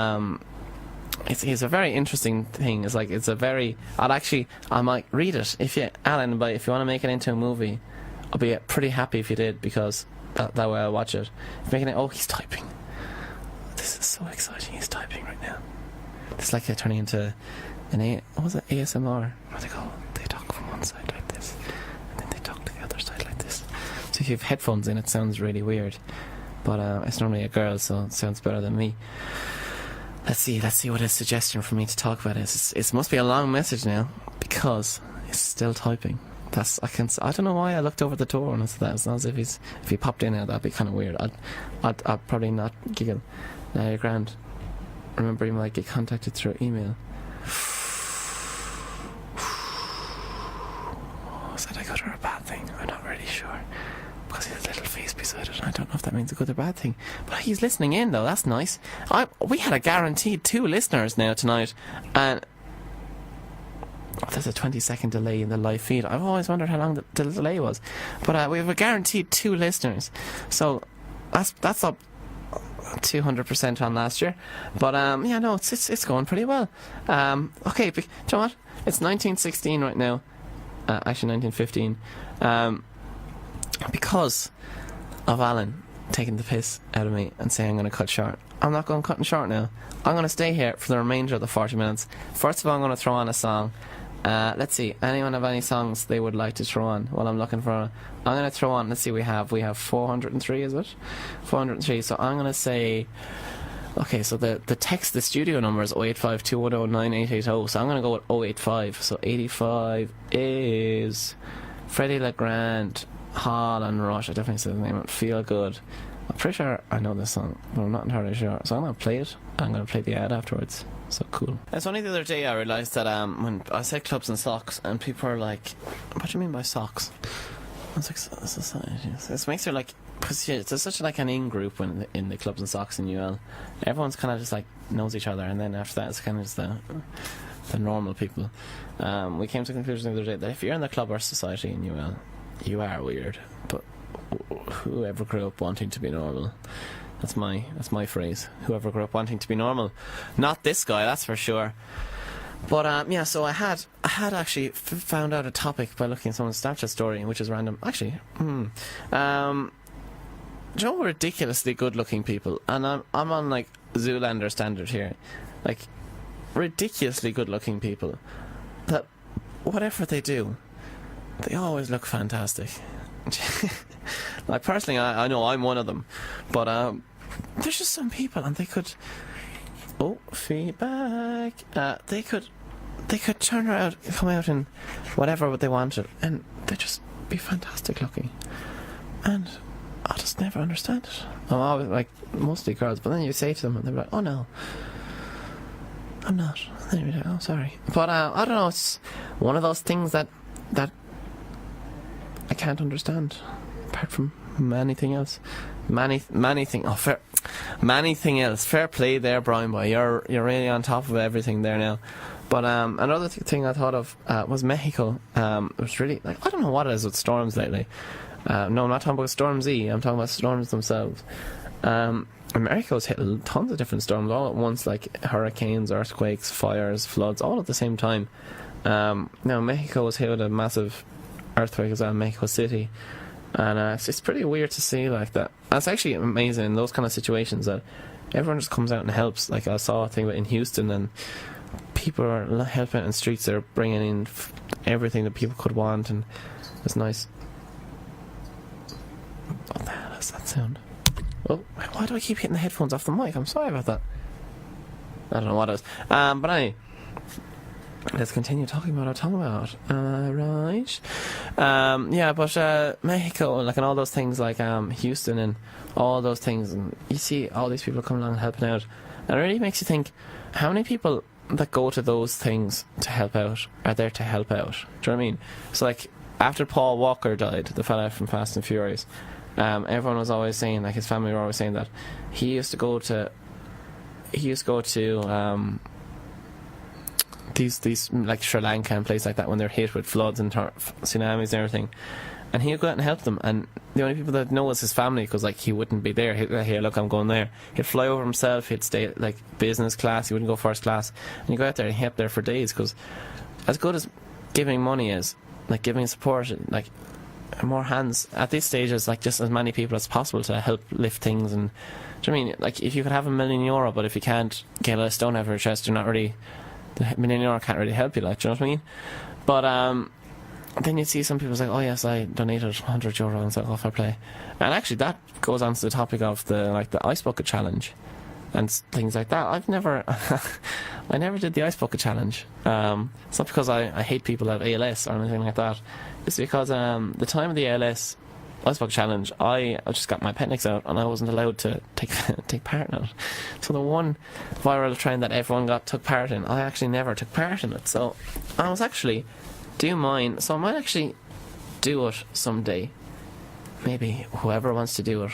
it's a very interesting thing. It's like I might read it if you want to make it into a movie. I'll be pretty happy if you did, because that way I'll watch it. Making it. Oh, he's typing. This is so exciting. He's typing right now. It's like they're turning into what was it, ASMR? What do they call it? They talk from one side like this, and then they talk to the other side like this. So if you have headphones in, it sounds really weird. But it's normally a girl, so it sounds better than me. Let's see what his suggestion for me to talk about is. It must be a long message now, because he's still typing. I don't know why I looked over the door and it's as if he popped in now. That'd be kind of weird. I'd probably not giggle. Now you're grand. Remember, you might get contacted through email. Is that a good or a bad thing? I'm not really sure, because he has a little face beside it. I don't know if that means a good or bad thing. But he's listening in, though. That's nice. We had a guaranteed 2 listeners now tonight, and there's a 20-second delay in the live feed. I've always wondered how long the delay was, but we have a guaranteed 2 listeners. So that's up 200% on last year, but it's going pretty well. Okay, do you know what? It's 1916 right now. Actually 1915. Because of Alan taking the piss out of me and saying I'm going to cut short. I'm not going cutting short now. I'm going to stay here for the remainder of the 40 minutes. First of all, I'm going to throw on a song. Let's see. Anyone have any songs they would like to throw on while I'm looking for? I'm going to throw on. Let's see. We have 403. Is it 403? So I'm going to say. Okay. So the studio number is 085-210-9880. So I'm going to go with 085. So 85 is Freddie LeGrand, Hall and Rush. I definitely said the name. Feel Good. I'm pretty sure I know this song, but I'm not entirely sure. So I'm going to play it. I'm going to play the ad afterwards. So cool. It's only the other day I realised that when I said clubs and socks, and people are like, what do you mean by socks? I was like, society. It makes it like, because there's such like an in-group in the clubs and socks in UL. Everyone's kind of just like knows each other, and then after that it's kind of just the normal people. We came to the conclusion the other day that if you're in the club or society in UL, you are weird. But whoever grew up wanting to be normal, that's my phrase. Whoever grew up wanting to be normal, not this guy, that's for sure. But so I had actually found out a topic by looking at someone's Snapchat story, which is random. Actually, do you know ridiculously good-looking people? And I'm on like Zoolander standard here, like ridiculously good-looking people that whatever they do, they always look fantastic. Like personally, I know I'm one of them, but there's just some people, and they could feedback. They could turn around, come out in whatever they wanted, and they'd just be fantastic looking. And I just never understand it. I'm always like, mostly girls, but then you say to them, and they're like, "Oh no, I'm not." And then you're like, "Oh, sorry." But I don't know. It's one of those things that I can't understand, apart from anything else. Anything else. Fair play there, Brian boy. You're really on top of everything there now. But another thing I thought of was Mexico. It was really like, I don't know what it is with storms lately. No, I'm not talking about Storm Z. I'm talking about storms themselves. America's hit tons of different storms all at once, like hurricanes, earthquakes, fires, floods, all at the same time. Now Mexico was hit with a massive earthquake as well in Mexico City. And it's pretty weird to see like that. It's actually amazing in those kind of situations that everyone just comes out and helps. Like I saw a thing in Houston, and people are helping out in the streets. They're bringing in everything that people could want, and it's nice. What the hell is that sound? Oh, why do I keep hitting the headphones off the mic? I'm sorry about that. I don't know what it is. But anyway, let's continue talking about what I'm talking about. Right. But Mexico, like, and all those things, like Houston and all those things, and you see all these people coming along and helping out, and it really makes you think, how many people that go to those things to help out are there to help out? Do you know what I mean? So like, after Paul Walker died, the fella from Fast and Furious, everyone was always saying, like his family were always saying that he used to go to these like Sri Lanka and places like that when they're hit with floods and tsunamis and everything, and he'd go out and help them, and the only people that know was his family, because like he wouldn't be there. He'd go, here, look, I'm going there. He'd fly over himself. He'd stay like business class. He wouldn't go first class, and he'd go out there and he'd help there for days, because as good as giving money is, like giving support, like more hands at these stages, like just as many people as possible to help lift things. And do you know what I mean, like if you could have €1,000,000, but if you can't get a stone over your chest, you're not really, the €1,000,000 can't really help you, like, do you know what I mean? But then you see some people say, oh yes, I donated €100, and it's like, oh, fair play. And actually that goes on to the topic of the ice bucket challenge and things like that. I've never I never did the ice bucket challenge. It's not because I hate people that have ALS or anything like that. It's because the time of the ALS ice bucket challenge, I just got my appendix out and I wasn't allowed to take part in it. So the one viral trend that everyone took part in, I actually never took part in it. So I was actually do mine. So I might actually do it someday. Maybe whoever wants to do it.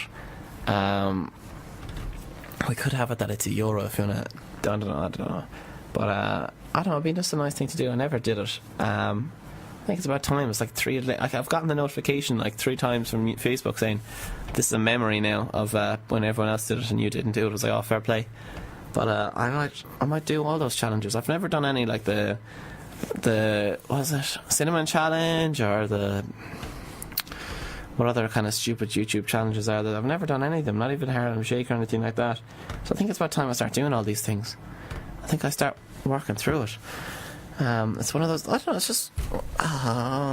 We could have it that it's €1 if you want to. I don't know. But I don't know, it'd be just a nice thing to do. I never did it. I think it's about time. It's like I've gotten the notification like 3 times from Facebook saying this is a memory now of when everyone else did it and you didn't do it. I was like, oh, fair play. But I might do all those challenges. I've never done any like the what is it, cinnamon challenge, or the what other kind of stupid YouTube challenges are there. I've never done any of them, not even Harlem Shake or anything like that. So I think it's about time I start doing all these things. I think I start working through it. It's one of those, I don't know, it's just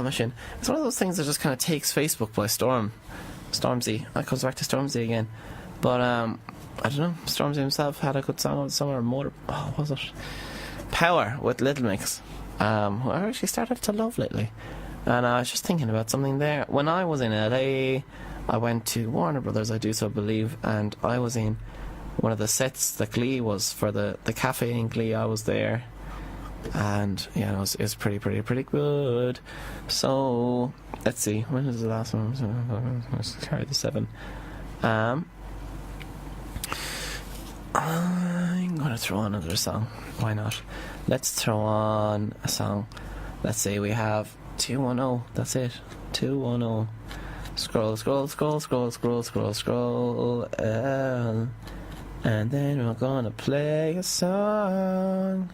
machine. It's one of those things that just kind of takes Facebook by storm. Stormzy, that comes back to Stormzy again. But I don't know, Stormzy himself had a good song over the summer. What was it? Power with Little Mix, who I actually started to love lately. And I was just thinking about something there. When I was in LA, I went to Warner Brothers, I do so believe, and I was in one of the sets that Glee was for the cafe in Glee. I was there, and yeah, it was pretty good. So let's see, when is the last one? Let's carry the 7. I'm gonna throw on another song. Why not? Let's throw on a song. Let's say we have 210. That's it. 210. Scroll. And then we're gonna play a song.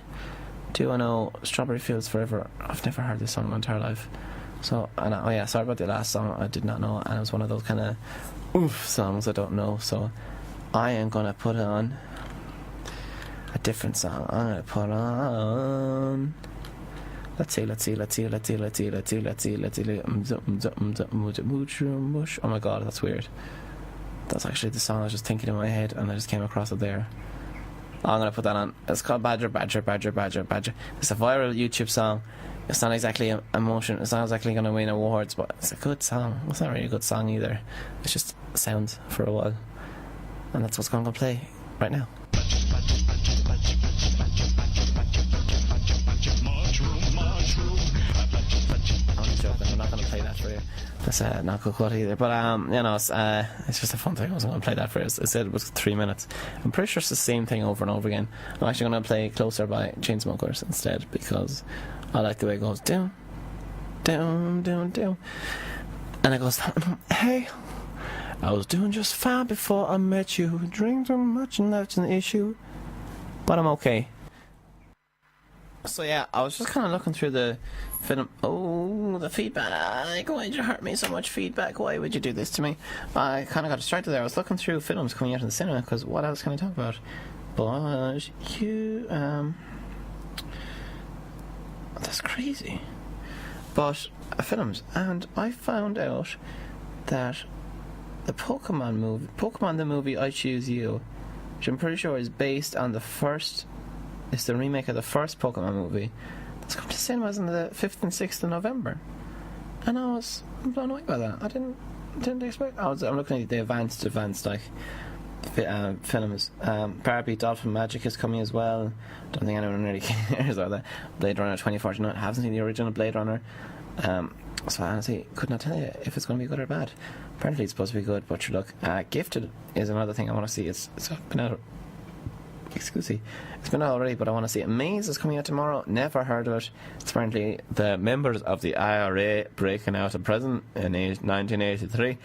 210. Strawberry Fields Forever. I've never heard this song in my entire life. So, sorry about the last song. I did not know, and it was one of those kind of songs I don't know. So, I am gonna put on a different song. I'm gonna put on. Let's see. Oh my god, that's weird. That's actually the song I was just thinking in my head, and I just came across it there. I'm gonna put that on. It's called Badger. It's a viral YouTube song. It's not exactly a motion. It's not exactly gonna win awards, but it's a good song. It's not really a good song either. It's just sounds for a while, and that's what's going to play right now. I'm not going to play that for you. That's not good quality either. But it's just a fun thing. I wasn't going to play that for you. I said it was 3 minutes. I'm pretty sure it's the same thing over and over again. I'm actually going to play Closer by Chainsmokers instead, because I like the way it goes down, down, down, down, and it goes, hey, I was doing just fine before I met you. Drink too much and that's an issue, but I'm okay. So yeah, I was just kind of looking through the film. Oh, the feedback. Why did you hurt me so much, feedback? Why would you do this to me? I kind of got distracted there. I was looking through films coming out in the cinema, because what else can I talk about? But that's crazy. But films, and I found out that the Pokemon the movie I Choose You, which I'm pretty sure is based on it's the remake of the first Pokemon movie, that's come to cinemas on the 5th and 6th of November. And I was blown away by that. I didn't expect. I'm looking at the advanced like films. Barbie Dolphin Magic is coming as well. Don't think anyone really cares about that. Blade Runner 2049. I haven't seen the original Blade Runner. So I honestly could not tell you if it's going to be good or bad. Apparently it's supposed to be good, but sure, look, Gifted is another thing I want to see. It's been out. Excuse me. It's been out already, but I want to see it. Maze is coming out tomorrow. Never heard of it. It's apparently the members of the IRA breaking out of prison in 1983.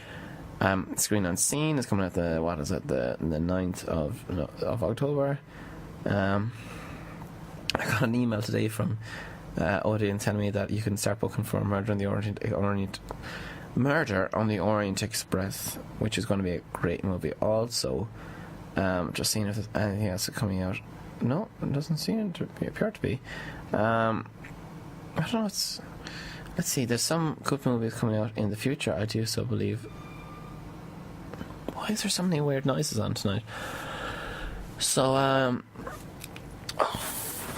Screen Unseen is coming out the 9th of October. I got an email today from Odeon telling me that you can start booking for Murder on the Orient Express, which is going to be a great movie. Also, just seeing if there's anything else coming out. No, it doesn't appear to be. I don't know. Let's see. There's some good movies coming out in the future. I do so believe. Why is there so many weird noises on tonight? So I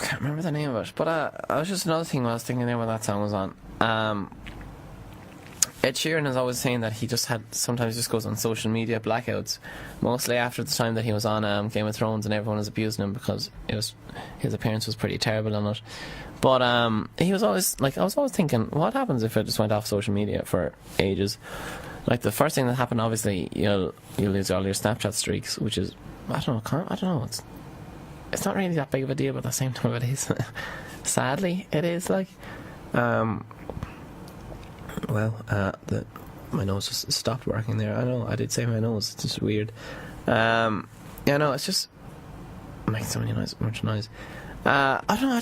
can't remember the name of it, but I was just another thing I was thinking there when that song was on. Ed Sheeran is always saying that he sometimes just goes on social media blackouts, mostly after the time that he was on Game of Thrones and everyone was abusing him because his appearance was pretty terrible on it. But he was always I was always thinking, what happens if I just went off social media for ages? Like, the first thing that happened, obviously, you'll lose all your Snapchat streaks, which is, I don't know, it's not really that big of a deal, but at the same time it is. Sadly, it is, like. My nose just stopped working there. I know, I did say my nose, it's just weird. It's just making so much noise. I don't know,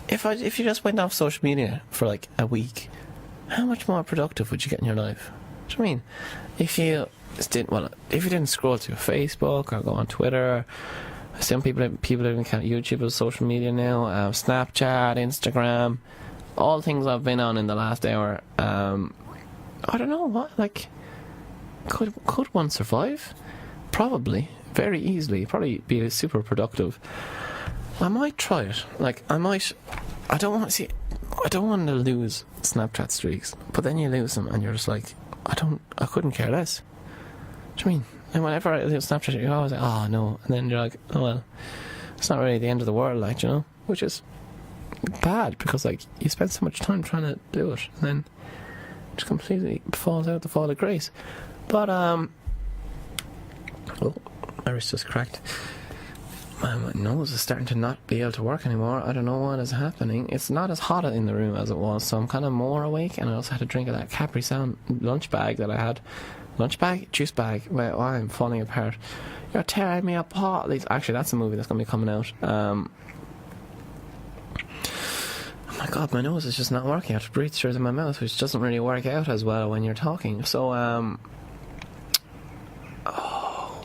if you just went off social media for like a week, how much more productive would you get in your life? Do you know what I mean? If you didn't scroll through Facebook or go on Twitter, some people even count YouTube as social media now, Snapchat, Instagram, all things I've been on in the last hour. I don't know what, like, could one survive? Probably, very easily. Probably be super productive. I might try it. Like, I don't want to lose Snapchat streaks, but then you lose them and you're just like, I couldn't care less. Do you mean? And whenever I lose Snapchat, you're always like, oh no, and then you're like, oh well, it's not really the end of the world, like, you know, which is bad because, like, you spend so much time trying to do it and then it just completely falls out the fall of grace. But my wrist just cracked. My nose is starting to not be able to work anymore. I don't know what is happening. It's not as hot in the room as it was, so I'm kind of more awake. And I also had to drink of that Capri Sun lunch bag that I had. Lunch bag? Juice bag. Well, I'm falling apart. You're tearing me apart. Actually, that's a movie that's going to be coming out. Oh my god, my nose is just not working. I have to breathe through my mouth, which doesn't really work out as well when you're talking. So, oh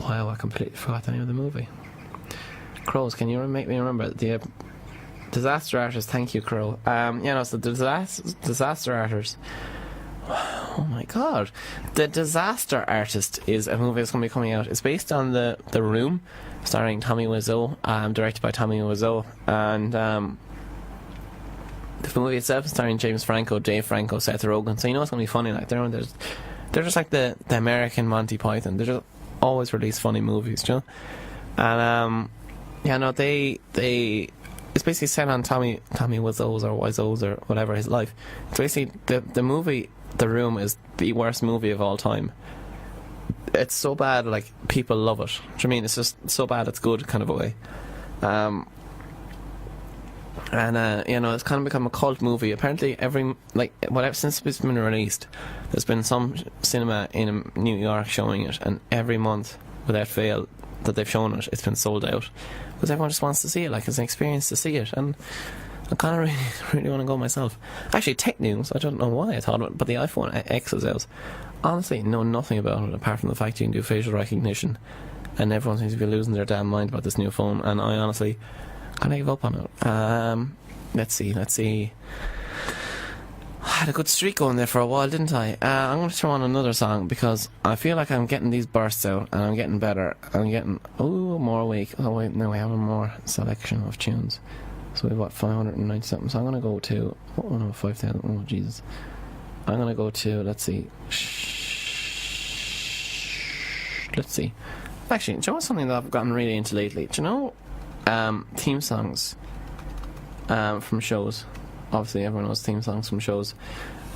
wow, I completely forgot the name of the movie. Crows, can you make me remember the Disaster Artist? Thank you, Crow. So the Disaster Artist. Oh my god, The Disaster Artist is a movie that's going to be coming out. It's based on the Room, starring Tommy Wiseau, directed by Tommy Wiseau, and the movie itself is starring James Franco, Dave Franco, Seth Rogen. So you know it's going to be funny. Like they're just like the American Monty Python. They just always release funny movies, you know. And it's basically set on Tommy Wiseau's or whatever his life. It's basically the movie The Room is the worst movie of all time. It's so bad, like, people love it. Do you know what I mean? It's just so bad it's good kind of a way. It's kind of become a cult movie. Apparently since it's been released, there's been some cinema in New York showing it, and every month without fail that they've shown it, it's been sold out because everyone just wants to see it. Like, it's an experience to see it, and I kind of really want to go myself. Actually, tech news, I don't know why I thought of it, but the iPhone X is out. Honestly, know nothing about it apart from the fact you can do facial recognition, and everyone seems to be losing their damn mind about this new phone, and I honestly kind of give up on it. Let's see. I had a good streak going there for a while, didn't I? I'm going to throw on another song because I feel like I'm getting these bursts out and I'm getting better. I'm getting more awake. Oh wait, no, we have a more selection of tunes. So we've got 590 something. So I'm going to go to 5,000. Oh Jesus! I'm going to go to let's see. Actually, do you know something that I've gotten really into lately? Do you know theme songs from shows? Obviously everyone knows theme songs from shows.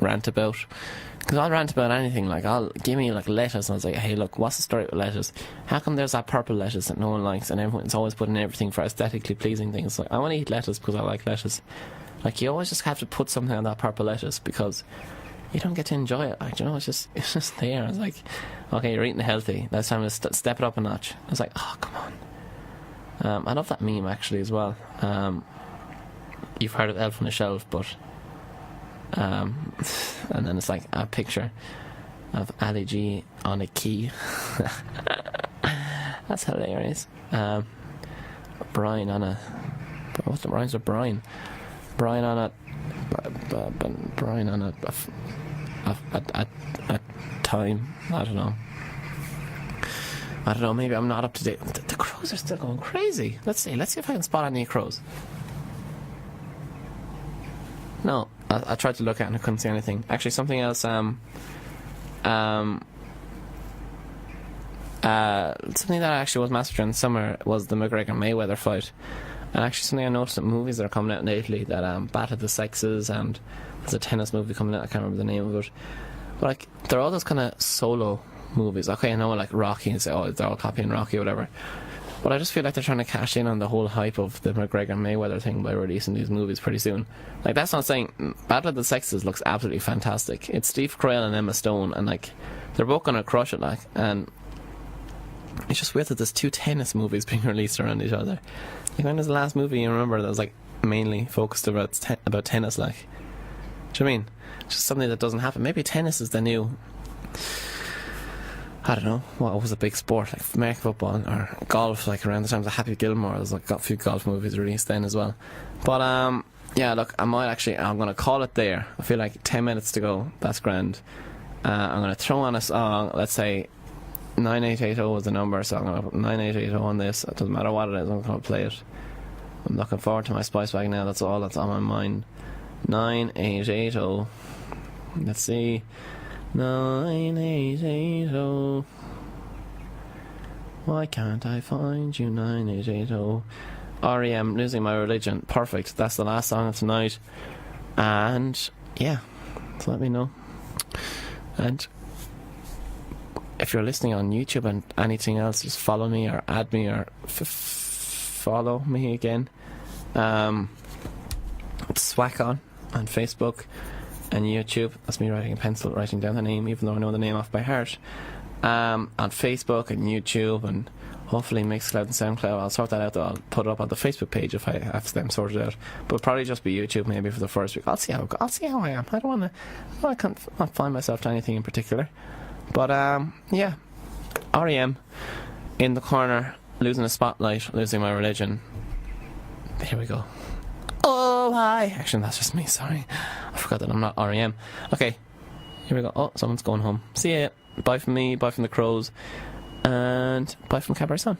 rant about. Because I'll rant about anything. Like, I'll give me like lettuce, and I was like, hey, look, what's the story with lettuce? How come there's that purple lettuce that no one likes, and everyone's always putting everything for aesthetically pleasing things? Like, I want to eat lettuce because I like lettuce. Like, you always just have to put something on that purple lettuce because you don't get to enjoy it. Like, you know, it's just there. It's like, okay, you're eating healthy. That's time to step it up a notch. I was like, oh, come on. I love that meme actually as well. You've heard of Elf on the Shelf, but and then it's like a picture of Ali G on a key. That's hilarious. Brian on a, what's the rhymes with Brian? Brian on a time. I don't know. Maybe I'm not up to date. The crows are still going crazy. Let's see if I can spot any crows. No, I tried to look at it and I couldn't see anything. Actually, something else. Something that actually was massive during the summer was the McGregor-Mayweather fight. And actually, something I noticed that movies that are coming out lately, that Battle of the Sexes, and there's a tennis movie coming out. I can't remember the name of it. But like, they're all those kind of solo movies. Okay, I know like Rocky, and say, oh, they're all copying Rocky or whatever. But I just feel like they're trying to cash in on the whole hype of the McGregor-Mayweather thing by releasing these movies pretty soon. Like, that's not saying Battle of the Sexes looks absolutely fantastic. It's Steve Carell and Emma Stone, and like, they're both gonna crush it. Like, and it's just weird that there's two tennis movies being released around each other. Like, when was the last movie you remember that was like mainly focused about tennis? Like, do you know what I mean? Just something that doesn't happen. Maybe tennis is the new, I don't know, what was a big sport, like American football or golf, like around the times of Happy Gilmore. There's like got a few golf movies released then as well. But yeah, look, I'm gonna call it there. I feel like 10 minutes to go. That's grand. I'm gonna throw on a song. Let's say 9880 is the number, so I'm gonna put 9880 on this. It doesn't matter what it is, I'm gonna play it. I'm looking forward to my Spice Bag now. That's all that's on my mind. 9880. Let's see. 9880. Why can't I find you? 9880. REM, Losing My Religion. Perfect. That's the last song of tonight. And yeah, so let me know. And if you're listening on YouTube and anything else, just follow me or add me or follow me again. It's Swack on Facebook and YouTube. That's me writing in pencil, writing down the name, even though I know the name off by heart. On Facebook and YouTube and hopefully Mixcloud and SoundCloud. I'll sort that out though. I'll put it up on the Facebook page if I have them sorted out. But probably just be YouTube maybe for the first week. I'll see how I am. I can't find myself to anything in particular. But yeah, REM in the corner, Losing the Spotlight, Losing My Religion. Here we go. Oh, hi. Actually, that's just me, sorry. I forgot that I'm not REM. Okay, here we go. Oh, someone's going home. See ya. Bye from me, bye from the crows, and bye from Capri Sun.